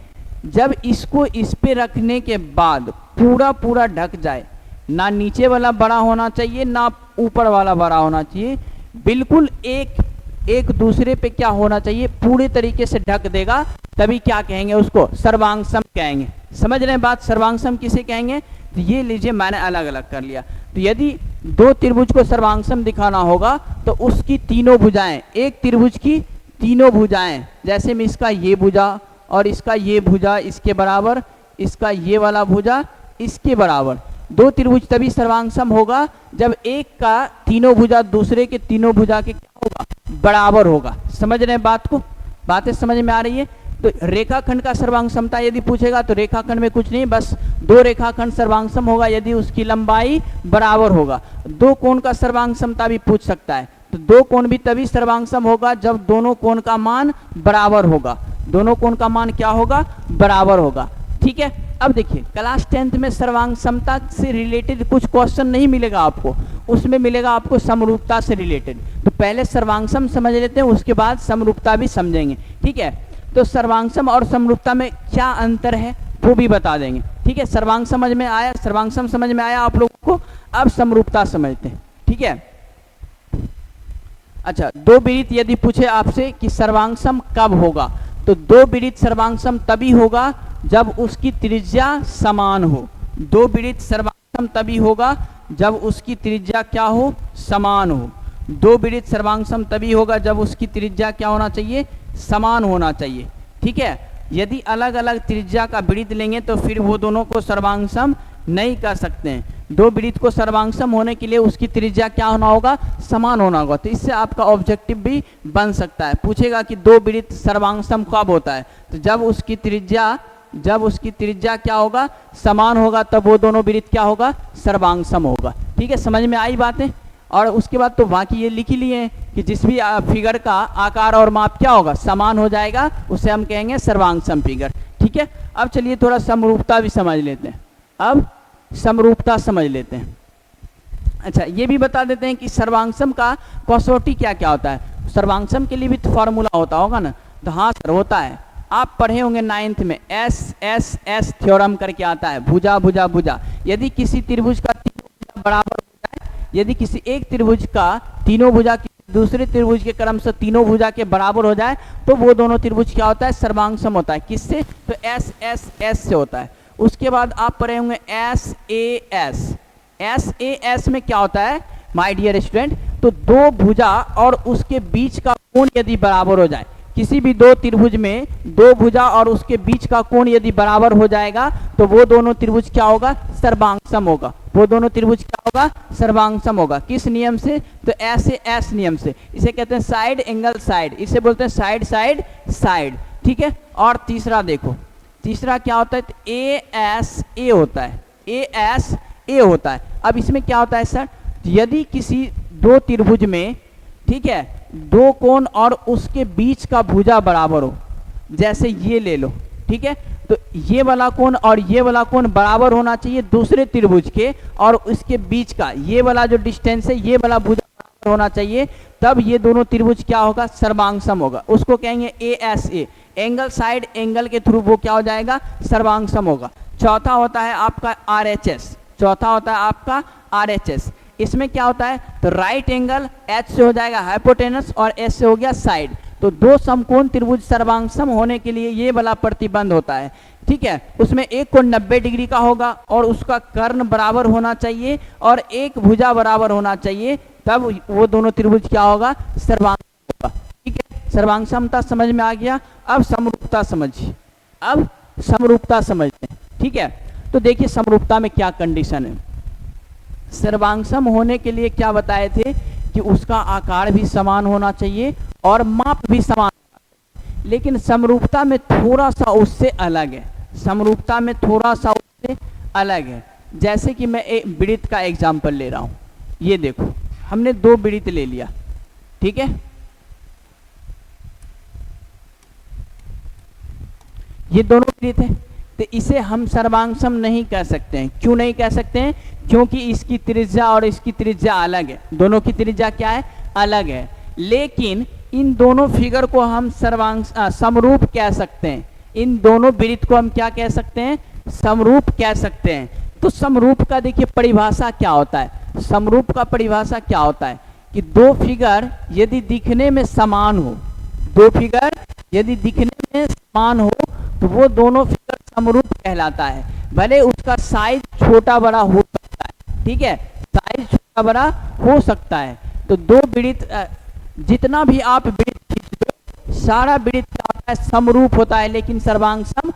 जब इसको इस पे रखने के बाद पूरा पूरा ढक जाए, ना नीचे वाला बड़ा होना चाहिए ना ऊपर वाला बड़ा होना चाहिए, बिल्कुल एक दूसरे पे क्या होना चाहिए, पूरे तरीके से ढक देगा, तभी क्या कहेंगे, उसको सर्वांगसम कहेंगे। समझ रहे हैं बात, सर्वांगसम किसे कहेंगे। तो ये लीजिए मैंने अलग अलग कर लिया। तो यदि दो त्रिभुज को सर्वांगसम दिखाना होगा तो उसकी तीनों भुजाएं, एक त्रिभुज की तीनों भुजाएं, जैसे में इसका ये भुजा और इसका ये भुजा इसके बराबर, इसका ये वाला भुजा इसके बराबर, दो त्रिभुज तभी सर्वांगसम होगा जब एक का तीनों भुजा दूसरे के तीनों भुजा के क्या होगा, बराबर होगा। समझ रहे हैं बात को, बातें समझ में आ रही है। तो रेखाखंड का सर्वांगसमता यदि पूछेगा तो रेखाखंड में कुछ नहीं, बस दो रेखाखंड सर्वांगसम होगा यदि उसकी लंबाई बराबर होगा। दो कोण का सर्वांगसमता भी पूछ सकता है, तो दो कोण भी तभी सर्वांग सम होगा जब दोनों कोण का मान बराबर होगा, दोनों कोण का मान क्या होगा, बराबर होगा। ठीक है, अब देखिए क्लास 10th में सर्वांग समता से रिलेटेड कुछ क्वेश्चन नहीं मिलेगा आपको, उसमें मिलेगा आपको समरूपता से रिलेटेड। तो पहले सर्वांगसम समझ लेते हैं, उसके बाद समरूपता भी समझेंगे। ठीक है, तो सर्वांगसम और समरूपता में क्या अंतर है वो भी बता देंगे। ठीक है, सर्वांग समझ में आया, सर्वांगसम समझ में आया आप लोगों को, अब समरूपता समझते हैं। ठीक है, अच्छा, दो विरित यदि पूछे आपसे कि सर्वांगसम कब होगा, तो दो विरित सर्वांगसम तभी होगा जब उसकी त्रिज्या समान हो। दो विरित सर्वांगसम तभी होगा जब उसकी त्रिज्या क्या हो, समान हो। दो विरित सर्वांगसम तभी होगा जब उसकी त्रिज्या क्या होना चाहिए, समान होना चाहिए। ठीक है, यदि अलग अलग त्रिज्या का विरित लेंगे तो फिर वो दोनों को सर्वांगसम नहीं कर सकते हैं। दो विरित को सर्वांगसम होने के लिए उसकी त्रिज्या क्या होना होगा, समान होना होगा। तो इससे आपका ऑब्जेक्टिव भी बन सकता है, पूछेगा कि दो विरित सर्वांगसम कब होता है, तो जब उसकी त्रिज्या क्या होगा, समान होगा, तब वो दोनों विरित क्या होगा, सर्वांगसम होगा। ठीक है, समझ में आई बातें। और उसके बाद तो बाकी ये लिख ही लिए हैं कि जिस भी फिगर का आकार और माप क्या होगा, समान हो जाएगा, उसे हम कहेंगे सर्वांगसम फिगर। ठीक है, अब चलिए थोड़ा समरूपता भी समझ लेते हैं। अब समरूपता समझ लेते हैं। अच्छा, ये भी बता देते हैं कि सर्वांगसम का कसौटी क्या क्या होता है। सर्वांगसम के लिए भी तो फार्मूला होता होगा ना, तो हाँ सर होता है, आप पढ़े होंगे 9th में, एस थ्योरम करके आता है, भुजा भुजा भुजा। यदि किसी त्रिभुज का बराबर हो जाए, यदि किसी एक त्रिभुज का तीनों भुजा दूसरे त्रिभुज के क्रम से तीनों भुजा के बराबर हो जाए, तो वो दोनों त्रिभुज क्या होता है, सर्वांगसम होता है। किससे, तो एस से होता है। उसके बाद आप पढ़े होंगे एस में क्या होता है माय डियर स्टूडेंट, तो दो भुजा और उसके बीच का कोण यदि बराबर हो जाए, किसी भी दो त्रिभुज में दो भुजा और उसके बीच का कोण यदि बराबर हो जाएगा, तो वो दोनों त्रिभुज क्या होगा, सर्वांगसम होगा। वो दोनों त्रिभुज क्या होगा, सर्वांगसम होगा। किस नियम से, तो ऐसे एस नियम से। इसे कहते हैं साइड एंगल साइड, इसे बोलते हैं साइड साइड साइड। ठीक है, और तीसरा देखो, तीसरा क्या होता है, तो ए एस ए होता है। अब इसमें क्या होता है सर, यदि किसी दो त्रिभुज में, ठीक है, दो कोण और उसके बीच का भुजा बराबर हो, जैसे ये ले लो, ठीक है, तो ये वाला कोण और ये वाला कोण बराबर होना चाहिए दूसरे त्रिभुज के, और उसके बीच का ये वाला जो डिस्टेंस है, ये वाला भुजा बराबर होना चाहिए, तब ये दोनों त्रिभुज क्या होगा, सर्वांगसम होगा। उसको कहेंगे ए एंगल साइड एंगल के थ्रू वो क्या हो जाएगा, सर्वांगसम होगा। चौथा होता है आपका RHS। इसमें क्या होता है, तो राइट एंगल H से हो जाएगा हाइपोटेनस और S से हो गया साइड। तो दो समकोण त्रिभुज सर्वांगसम होने के लिए ये वाला प्रतिबंध होता है। ठीक है, उसमें एक कोण 90 डिग्री का होगा और उसका कर्ण बराबर होना चाहिए और एक भुजा बराबर होना चाहिए, तब वो दोनों त्रिभुज क्या होगा, सर्वांगसम होगा। ठीक है, सर्वांगसमता समझ में आ गया। अब समरूपता समझिए, अब समरूपता समझते हैं। ठीक है, तो देखिए समरूपता में क्या कंडीशन है। सर्वांगसम होने के लिए क्या बताए थे कि उसका आकार भी समान होना चाहिए और माप भी समान, लेकिन समरूपता में थोड़ा सा उससे अलग है। समरूपता में थोड़ा सा उससे अलग है। जैसे कि मैं एक वृत्त का एग्जांपल ले रहा हूं, ये देखो हमने दो वृत्त ले लिया, ठीक है, ये दोनों वृत्त है, तो इसे हम सर्वांगसम नहीं कह सकते हैं। क्यों नहीं कह सकते हैं, क्योंकि इसकी त्रिज्या और इसकी त्रिज्या अलग है, दोनों की त्रिज्या क्या है, अलग है। लेकिन इन दोनों फिगर को हम समरूप कह सकते हैं। इन दोनों वृत्त को हम क्या कह सकते हैं, समरूप कह सकते हैं। तो समरूप का देखिए परिभाषा क्या होता है। समरूप का परिभाषा क्या होता है कि दो फिगर यदि दिखने में समान हो, दो फिगर यदि दिखने में समान हो, तो वो दोनों फिगर समरूप कहलाता है। भले उसका साइज छोटा बड़ा हो सकता है, ठीक है, साइज छोटा बड़ा हो सकता है। तो दो वृत्त, जितना भी आप वृत्त खींच दो, सारा वृत्त क्या होता है, समरूप होता है, लेकिन सर्वांगसम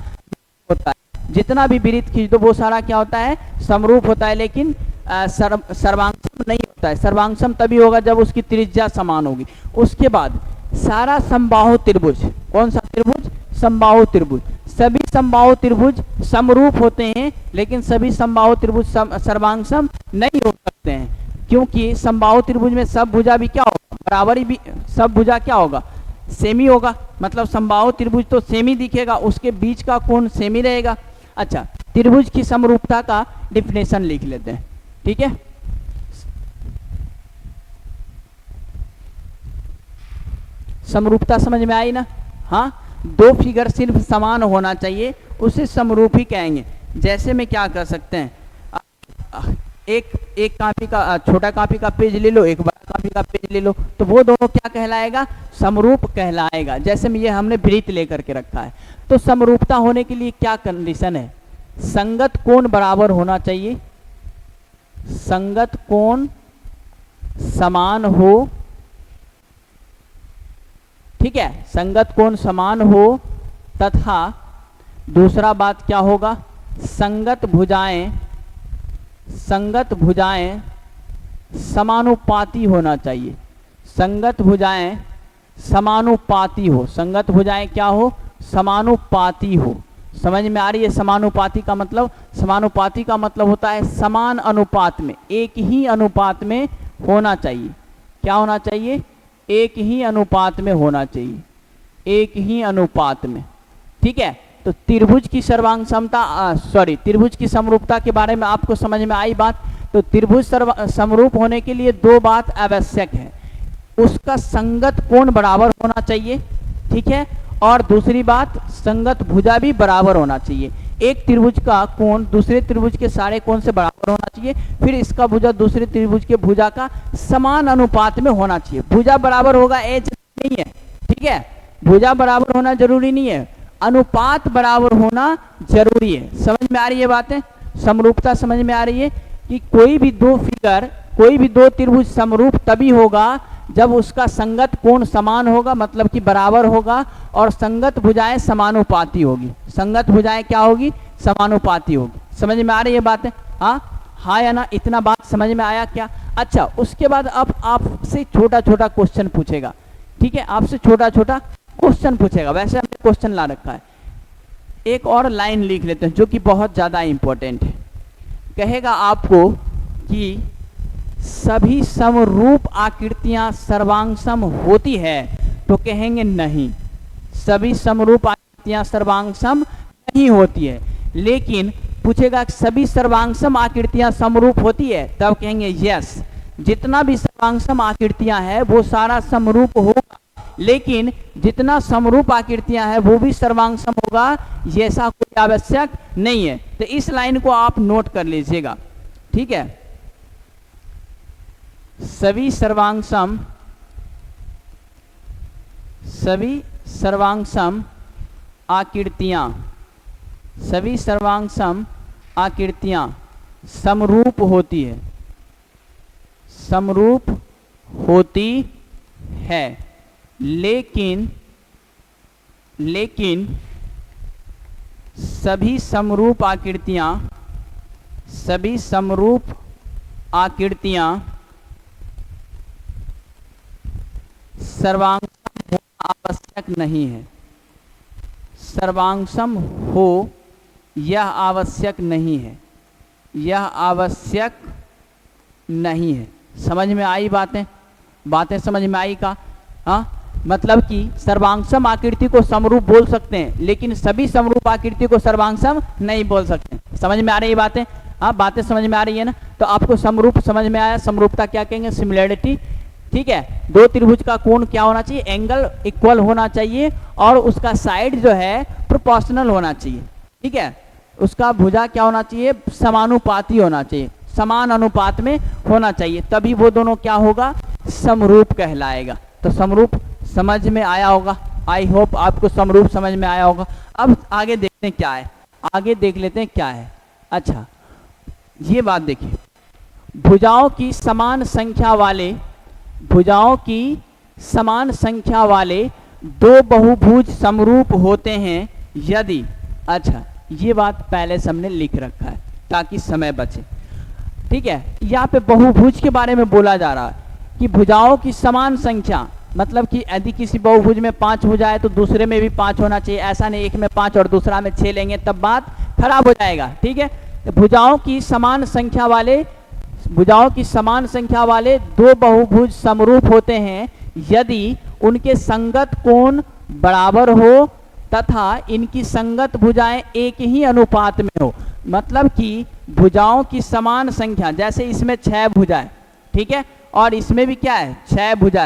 होता है। जितना भी वृत्त खींच दो वो सारा क्या होता है, समरूप होता है, लेकिन सर्वांगसम नहीं होता है। सर्वांगसम तभी होगा जब उसकी त्रिज्या समान होगी। उसके बाद सारा समबाहु त्रिभुज, कौन सा त्रिभुज, समबाहु त्रिभुज, सभी समबाहु त्रिभुज समरूप होते हैं, लेकिन सभी समबाहु त्रिभुज सर्वांगसम नहीं हो सकते हैं, क्योंकि समबाहु त्रिभुज में सब भुजा भी क्या होगा, बराबर ही भी सब भुजा क्या होगा, सेमी होगा, मतलब समबाहु त्रिभुज तो सेमी दिखेगा, उसके बीच का कोण सेमी रहेगा। अच्छा, त्रिभुज की समरूपता का डिफिनेशन लिख लेते हैं, ठीक है। समरूपता समझ में आई ना? हाँ, दो फिगर सिर्फ समान होना चाहिए, उसे समरूप ही कहेंगे। जैसे में क्या कर सकते हैं, एक कॉपी का छोटा कॉपी का पेज ले लो, एक बड़ा कॉपी का पेज ले लो, तो वो दोनों क्या कहलाएगा, समरूप कहलाएगा। जैसे में ये हमने वृत्त लेकर के रखा है, तो समरूपता होने के लिए क्या कंडीशन है, संगत कोण बराबर होना चाहिए, संगत कोण समान हो, ठीक है, संगत कोण समान हो, तथा दूसरा बात क्या होगा, संगत भुजाएं समानुपाती होना चाहिए, संगत भुजाएं समानुपाती हो, संगत भुजाएं क्या हो, समानुपाती हो। समझ में आ रही है समानुपाती का मतलब? समानुपाती का मतलब होता है समान अनुपात में, एक ही अनुपात में होना चाहिए। क्या होना चाहिए, एक ही अनुपात में होना चाहिए, एक ही अनुपात में, ठीक है। तो त्रिभुज की सर्वांग समता त्रिभुज की समरूपता के बारे में आपको समझ में आई बात। तो त्रिभुज समरूप होने के लिए दो बात आवश्यक है, उसका संगत कोण बराबर होना चाहिए, ठीक है, और दूसरी बात संगत भुजा भी बराबर होना चाहिए। एक त्रिभुज का कोण दूसरे त्रिभुज के सारे कोण से बराबर होना चाहिए, फिर इसका भुजा दूसरे त्रिभुज के भुजा का समान अनुपात में होना चाहिए। भुजा बराबर होगा एज नहीं है, ठीक है, भुजा बराबर होना जरूरी नहीं है, अनुपात बराबर होना जरूरी है। समझ में आ रही है बातें? समरूपता समझ में आ रही है कि कोई भी दो फिगर, कोई भी दो त्रिभुज समरूप तभी होगा जब उसका संगत कोण समान होगा, मतलब कि बराबर होगा, और संगत भुजाएं समानुपाती होगी। संगत भुजाएं क्या होगी, समानुपाती होगी। समझ में आ रही है बातें? हाँ या ना? इतना बात समझ में आया क्या? अच्छा, उसके बाद अब आपसे छोटा छोटा क्वेश्चन पूछेगा, ठीक है, आपसे छोटा छोटा क्वेश्चन पूछेगा। वैसे हमने क्वेश्चन ला रखा है, एक और लाइन लिख लेते हैं जो कि बहुत ज्यादा इंपॉर्टेंट है। कहेगा आपको कि सभी समरूप आकृतियां सर्वांगसम होती है, तो कहेंगे नहीं, सभी समरूप आकृतियां सर्वांगसम नहीं होती है। लेकिन पूछेगा सभी सर्वांगसम आकृतियां समरूप होती है, तब कहेंगे यस, जितना भी सर्वांगसम आकृतियां हैं वो सारा समरूप होगा, लेकिन जितना समरूप आकृतियां हैं वो भी सर्वांगसम होगा, ये ऐसा कोई आवश्यक नहीं है। तो इस लाइन को आप नोट कर लीजिएगा, ठीक है। सभी सर्वांगसम आकृतियां समरूप होती है, समरूप होती है, लेकिन सभी समरूप आकृतियां सर्वांगसम होना आवश्यक नहीं है, सर्वांगसम हो यह आवश्यक नहीं है, यह आवश्यक नहीं है। समझ में आई बातें? बातें समझ में आई का? मतलब कि सर्वांगसम आकृति को समरूप बोल सकते हैं, लेकिन सभी समरूप आकृति को सर्वांगसम नहीं बोल सकते। समझ में आ रही है बातें? बातें समझ में आ रही है ना? तो आपको समरूप समझ में आया। समरूपता क्या कहेंगे? सिमिलैरिटी, ठीक है। दो त्रिभुज का कोण क्या होना चाहिए? एंगल इक्वल होना चाहिए, और उसका साइड जो है प्रोपोर्शनल होना चाहिए, ठीक है। उसका भुजा क्या होना चाहिए? समानुपाती होना चाहिए, समान अनुपात में होना चाहिए, तभी वो दोनों क्या होगा? समरूप कहलाएगा। तो समरूप समझ में आया होगा। आई होप आपको समरूप समझ में आया होगा। अब आगे देखते हैं क्या है, आगे देख लेते हैं क्या है। अच्छा, ये बात देखिए, भुजाओं की समान संख्या वाले दो बहुभुज समरूप होते हैं यदि, अच्छा ये बात पहले से हमने लिख रखा है ताकि समय बचे, ठीक है। यहाँ पे बहुभुज के बारे में बोला जा रहा है कि भुजाओं की समान संख्या, मतलब कि यदि किसी बहुभुज में 5 भुजा है तो दूसरे में भी 5 होना चाहिए। ऐसा नहीं एक में 5 और दूसरा में 6 लेंगे तब बात खराब हो जाएगा, ठीक है। तो भुजाओं की समान संख्या वाले भुजाओं की समान संख्या वाले दो बहुभुज समरूप होते हैं यदि उनके संगत कोण बराबर हो तथा इनकी संगत भुजाएं एक ही अनुपात में हो। मतलब कि भुजाओं की समान संख्या, जैसे इसमें 6 भुजाएं, ठीक है, और इसमें भी क्या है 6 भुजा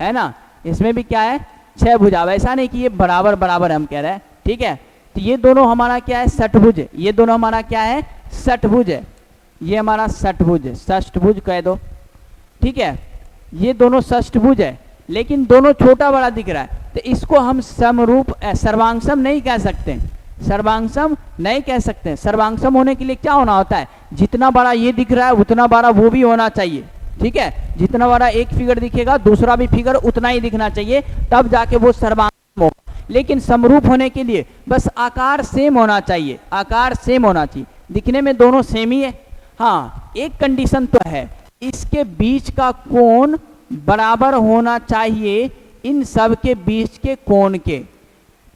है ना, इसमें भी क्या है 6 भुजा। वैसा नहीं कि ये बराबर बराबर हम कह रहे हैं, ठीक है। तो ये दोनों हमारा क्या है षटभुज है, ये दोनों हमारा क्या है षटभुज है, ये हमारा षटभुज है, षष्ठभुज कह दो, ठीक है। ये दोनों षष्ठभुज है लेकिन दोनों छोटा बड़ा दिख रहा है, तो इसको हम समरूप सर्वांगसम नहीं कह सकते, सर्वांगसम नहीं कह सकते। सर्वांगसम होने के लिए क्या होना होता है, जितना बड़ा ये दिख रहा है उतना बड़ा वो भी होना चाहिए, ठीक है। जितना बड़ा एक फिगर दिखेगा दूसरा भी फिगर उतना ही दिखना चाहिए, तब जाके वो सर्वांगसम होगा। लेकिन समरूप होने के लिए बस आकार सेम होना चाहिए, आकार सेम होना चाहिए, दिखने में दोनों सेम ही है। हाँ, एक कंडीशन तो है, इसके बीच का कोण बराबर होना चाहिए इन सब के बीच के कोण के,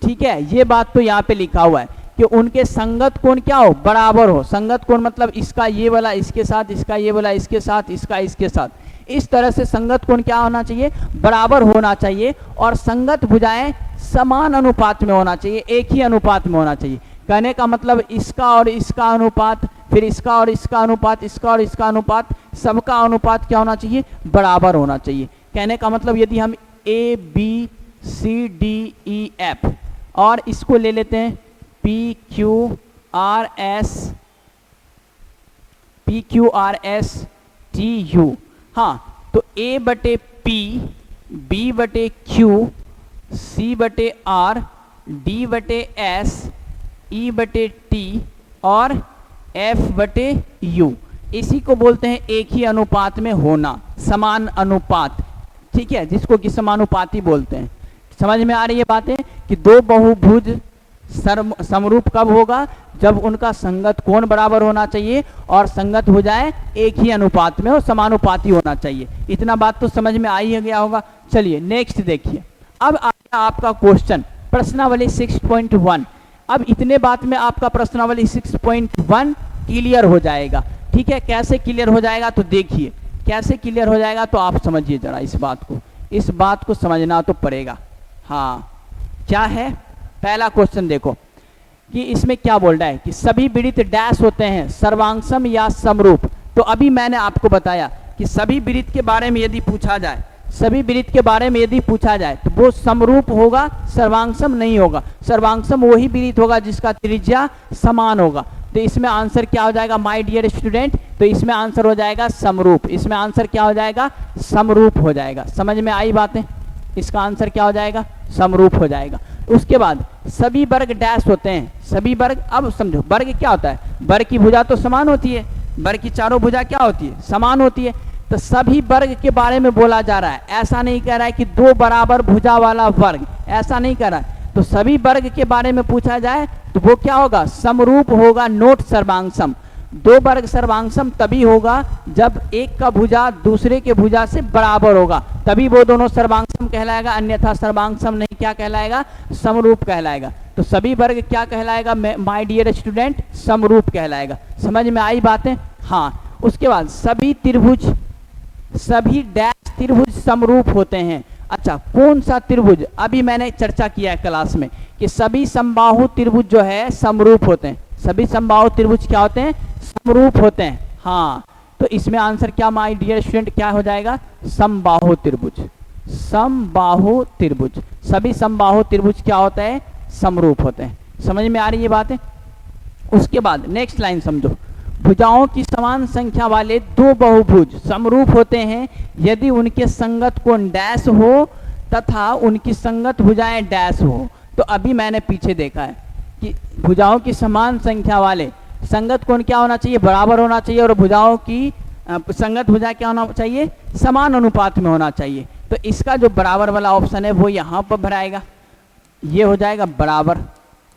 ठीक है। ये बात तो यहाँ पे लिखा हुआ है कि उनके संगत कोण क्या हो, बराबर हो। संगत कोण मतलब इसका ये वाला इसके साथ, इसका ये वाला इसके साथ, इसका इसके साथ, इस तरह से संगत कोण क्या होना चाहिए, बराबर होना चाहिए। और संगत भुजाएं समान अनुपात में होना चाहिए, एक ही अनुपात में होना चाहिए। कहने का मतलब इसका और इसका अनुपात, फिर इसका और इसका अनुपात, इसका और इसका अनुपात, सबका अनुपात क्या होना चाहिए, बराबर होना चाहिए। कहने का मतलब यदि हम A B C D E F और इसको ले लेते हैं P Q R S T U, हाँ, तो ए बटे पी, बी बटे क्यू, सी बटे आर, डी बटे एस, ई बटे टी और एफ बटे यू, इसी को बोलते हैं एक ही अनुपात में होना, समान अनुपात, ठीक है, जिसको कि समानुपाती बोलते हैं। समझ में आ रही है बातें कि दो बहुभुज समरूप कब होगा, जब उनका संगत कोण बराबर होना चाहिए और संगत भुजाएं एक ही अनुपात में हो, समानुपाती होना चाहिए। इतना बात तो समझ में आ ही गया होगा। चलिए नेक्स्ट देखिए, अब आ गया आपका क्वेश्चन प्रश्नावली 6.1। अब इतने बात में आपका प्रश्नावली 6.1 क्लियर हो जाएगा, ठीक है। कैसे क्लियर हो जाएगा तो देखिए, कैसे क्लियर हो जाएगा तो आप समझिए जरा इस बात को समझना तो पड़ेगा। हाँ, क्या है, पहला क्वेश्चन देखो कि इसमें क्या बोल रहा है कि सभी वृत्त डैश होते हैं सर्वांगसम या समरूप। तो अभी मैंने आपको बताया कि सभी वृत्त के बारे में यदि पूछा जाए, सभी वृत्त के बारे में यदि पूछा जाए तो वो समरूप होगा, सर्वांगसम नहीं होगा। सर्वांगसम वही वृत्त होगा जिसका त्रिज्या समान होगा। तो इसमें आंसर क्या हो जाएगा माय डियर स्टूडेंट, तो इसमें आंसर हो जाएगा समरूप। इसमें आंसर क्या हो जाएगा, समरूप हो जाएगा। समझ में आई बातें, इसका आंसर क्या हो जाएगा, समरूप हो जाएगा। उसके बाद सभी वर्ग डैश होते हैं, सभी वर्ग, अब समझो वर्ग क्या होता है, वर्ग की भुजा तो समान होती है, वर्ग की चारों भुजा क्या होती है, समान होती है। तो सभी वर्ग के बारे में बोला जा रहा है, ऐसा नहीं कह रहा है कि दो बराबर भुजा वाला वर्ग, ऐसा नहीं कह रहा है। तो सभी वर्ग के बारे में पूछा जाए तो वो क्या होगा, समरूप होगा, नोट सर्वांगसम। दो वर्ग सर्वांगसम तभी होगा जब एक का भुजा दूसरे के भुजा से बराबर होगा, तभी वो दोनों सर्वांगसम कहलाएगा, अन्यथा सर्वांगसम नहीं क्या कहलाएगा, समरूप कहलाएगा। तो सभी वर्ग क्या कहलाएगा माय डियर स्टूडेंट, समरूप कहलाएगा। समझ में आई बातें। हाँ, उसके बाद सभी त्रिभुज, सभी डैश त्रिभुज समरूप होते हैं। अच्छा, कौन सा त्रिभुज, अभी मैंने चर्चा किया है क्लास में कि सभी समबाहु त्रिभुज जो है समरूप होते हैं। सभी समबाहु त्रिभुज क्या होते हैं, समरूप होते हैं। हाँ, तो इसमें आंसर क्या माय डियर स्टूडेंट क्या हो जाएगा, समबाहु त्रिभुज। समबाहु त्रिभुज, सभी समबाहु त्रिभुज क्या होता है, समरूप होते हैं। समझ में आ रही है बातें। उसके बाद नेक्स्ट लाइन समझो, भुजाओं की समान संख्या वाले दो बहुभुज समरूप होते हैं यदि उनके संगत कोण डैश हो तथा उनकी संगत भुजाएं डैश हो। तो अभी मैंने पीछे देखा है कि भुजाओं की समान संख्या वाले संगत कोण क्या होना चाहिए, बराबर होना चाहिए, और भुजाओं की संगत भुजा क्या होना चाहिए, समान अनुपात में होना चाहिए। तो इसका जो बराबर वाला ऑप्शन है वो यहाँ पर भराएगा, ये हो जाएगा बराबर,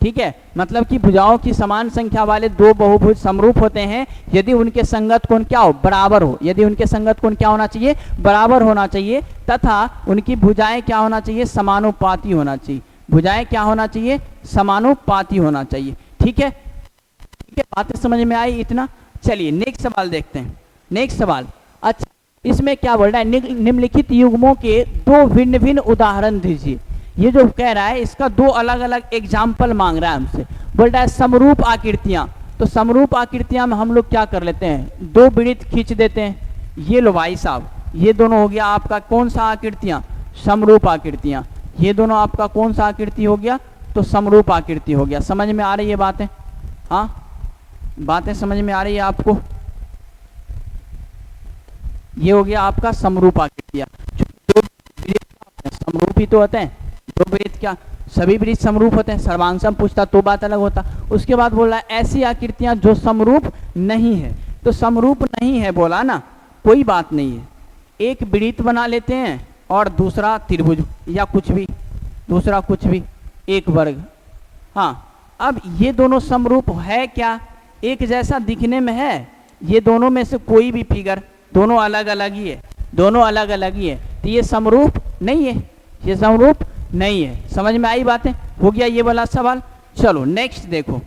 ठीक है। मतलब कि भुजाओं की समान संख्या वाले दो बहुभुज समरूप होते हैं यदि उनके संगत कोण क्या हो, बराबर हो। यदि उनके संगत कोण क्या होना चाहिए, बराबर होना चाहिए, तथा उनकी भुजाएं क्या होना चाहिए, समानुपाती होना चाहिए। भुजाएं क्या होना चाहिए, समानुपाती होना चाहिए, ठीक है। ठीक है, बातें समझ में आई इतना। चलिए नेक्स्ट सवाल देखते हैं। नेक्स्ट सवाल, अच्छा इसमें क्या बोल रहा है, निम्नलिखित युग्मों के दो भिन्न भिन्न उदाहरण दीजिए। ये जो कह रहा है इसका दो अलग अलग एग्जाम्पल मांग रहा है हमसे, बोल रहा है समरूप आकृतियां। तो समरूप आकृतियां में हम लोग क्या कर लेते हैं, दो वृत्त खींच देते हैं। ये लो भाई साहब, ये दोनों हो गया आपका कौन सा आकृतियां, समरूप आकृतियां। ये दोनों आपका कौन सा आकृति हो गया, तो समरूप आकृति हो गया। समझ में आ रही है बातें, हाँ बातें समझ में आ रही है आपको। ये हो गया आपका समरूप आकृतियां। दो वृत्त समरूप ही तो होते हैं, दो वृत्त क्या सभी वृत्त समरूप होते हैं, सर्वांग पूछता तो बात अलग होता। उसके बाद बोल रहा है ऐसी आकृतियां जो समरूप नहीं है। तो समरूप नहीं है बोला ना, कोई बात नहीं है, एक वृत्त बना लेते हैं और दूसरा त्रिभुज या कुछ भी, दूसरा कुछ भी, एक वर्ग। हाँ अब ये दोनों समरूप है क्या, एक जैसा दिखने में है, ये दोनों में से कोई भी फिगर, दोनों अलग अलग ही है, दोनों अलग अलग ही है, तो ये समरूप नहीं है, ये समरूप नहीं है। समझ में आई बातें, हो गया ये वाला सवाल। चलो नेक्स्ट देखो,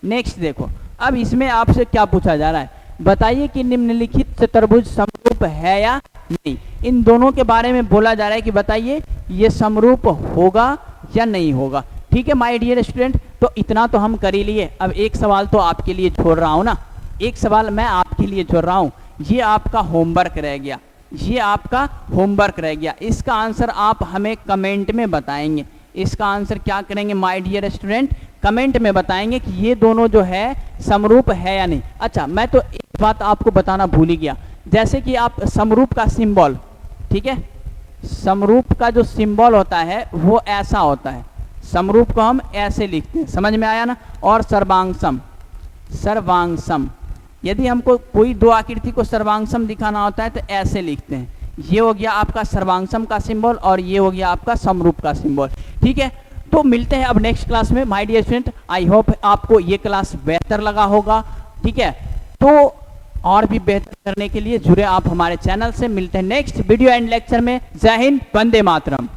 नेक्स्ट देखो। अब इसमें आपसे क्या पूछा जा रहा है, बताइए कि निम्नलिखित चतुर्भुज समरूप है या नहीं। इन दोनों के बारे में बोला जा रहा है कि बताइए ये समरूप होगा या नहीं होगा। ठीक है माय डियर स्टूडेंट, तो इतना तो हम कर ही लिए। अब एक सवाल तो आपके लिए छोड़ रहा हूँ ना, एक सवाल मैं आपके लिए छोड़ रहा हूँ, ये आपका होमवर्क रह गया, ये आपका होमवर्क रह गया। इसका आंसर आप हमें कमेंट में बताएंगे, इसका आंसर क्या करेंगे माय डियर स्टूडेंट, कमेंट में बताएंगे कि ये दोनों जो है समरूप है या नहीं। अच्छा मैं तो एक बात आपको बताना भूल ही गया, जैसे कि आप समरूप का सिंबल, ठीक है, समरूप का जो सिंबल होता है वो ऐसा होता है, समरूप को हम ऐसे लिखते हैं, समझ में आया ना। और सर्वांगसम, सर्वांगसम, यदि हमको कोई दो आकृति को सर्वांगसम दिखाना होता है तो ऐसे लिखते हैं। ये हो गया आपका सर्वांगसम का सिंबल और ये हो गया आपका समरूप का सिंबल। ठीक है, तो मिलते हैं अब नेक्स्ट क्लास में my dear student. I hope आपको ये क्लास बेहतर लगा होगा। ठीक है, तो और भी बेहतर करने के लिए जुड़े आप हमारे चैनल से। मिलते हैं नेक्स्ट वीडियो एंड लेक्चर में। जय हिंद, वंदे मातरम।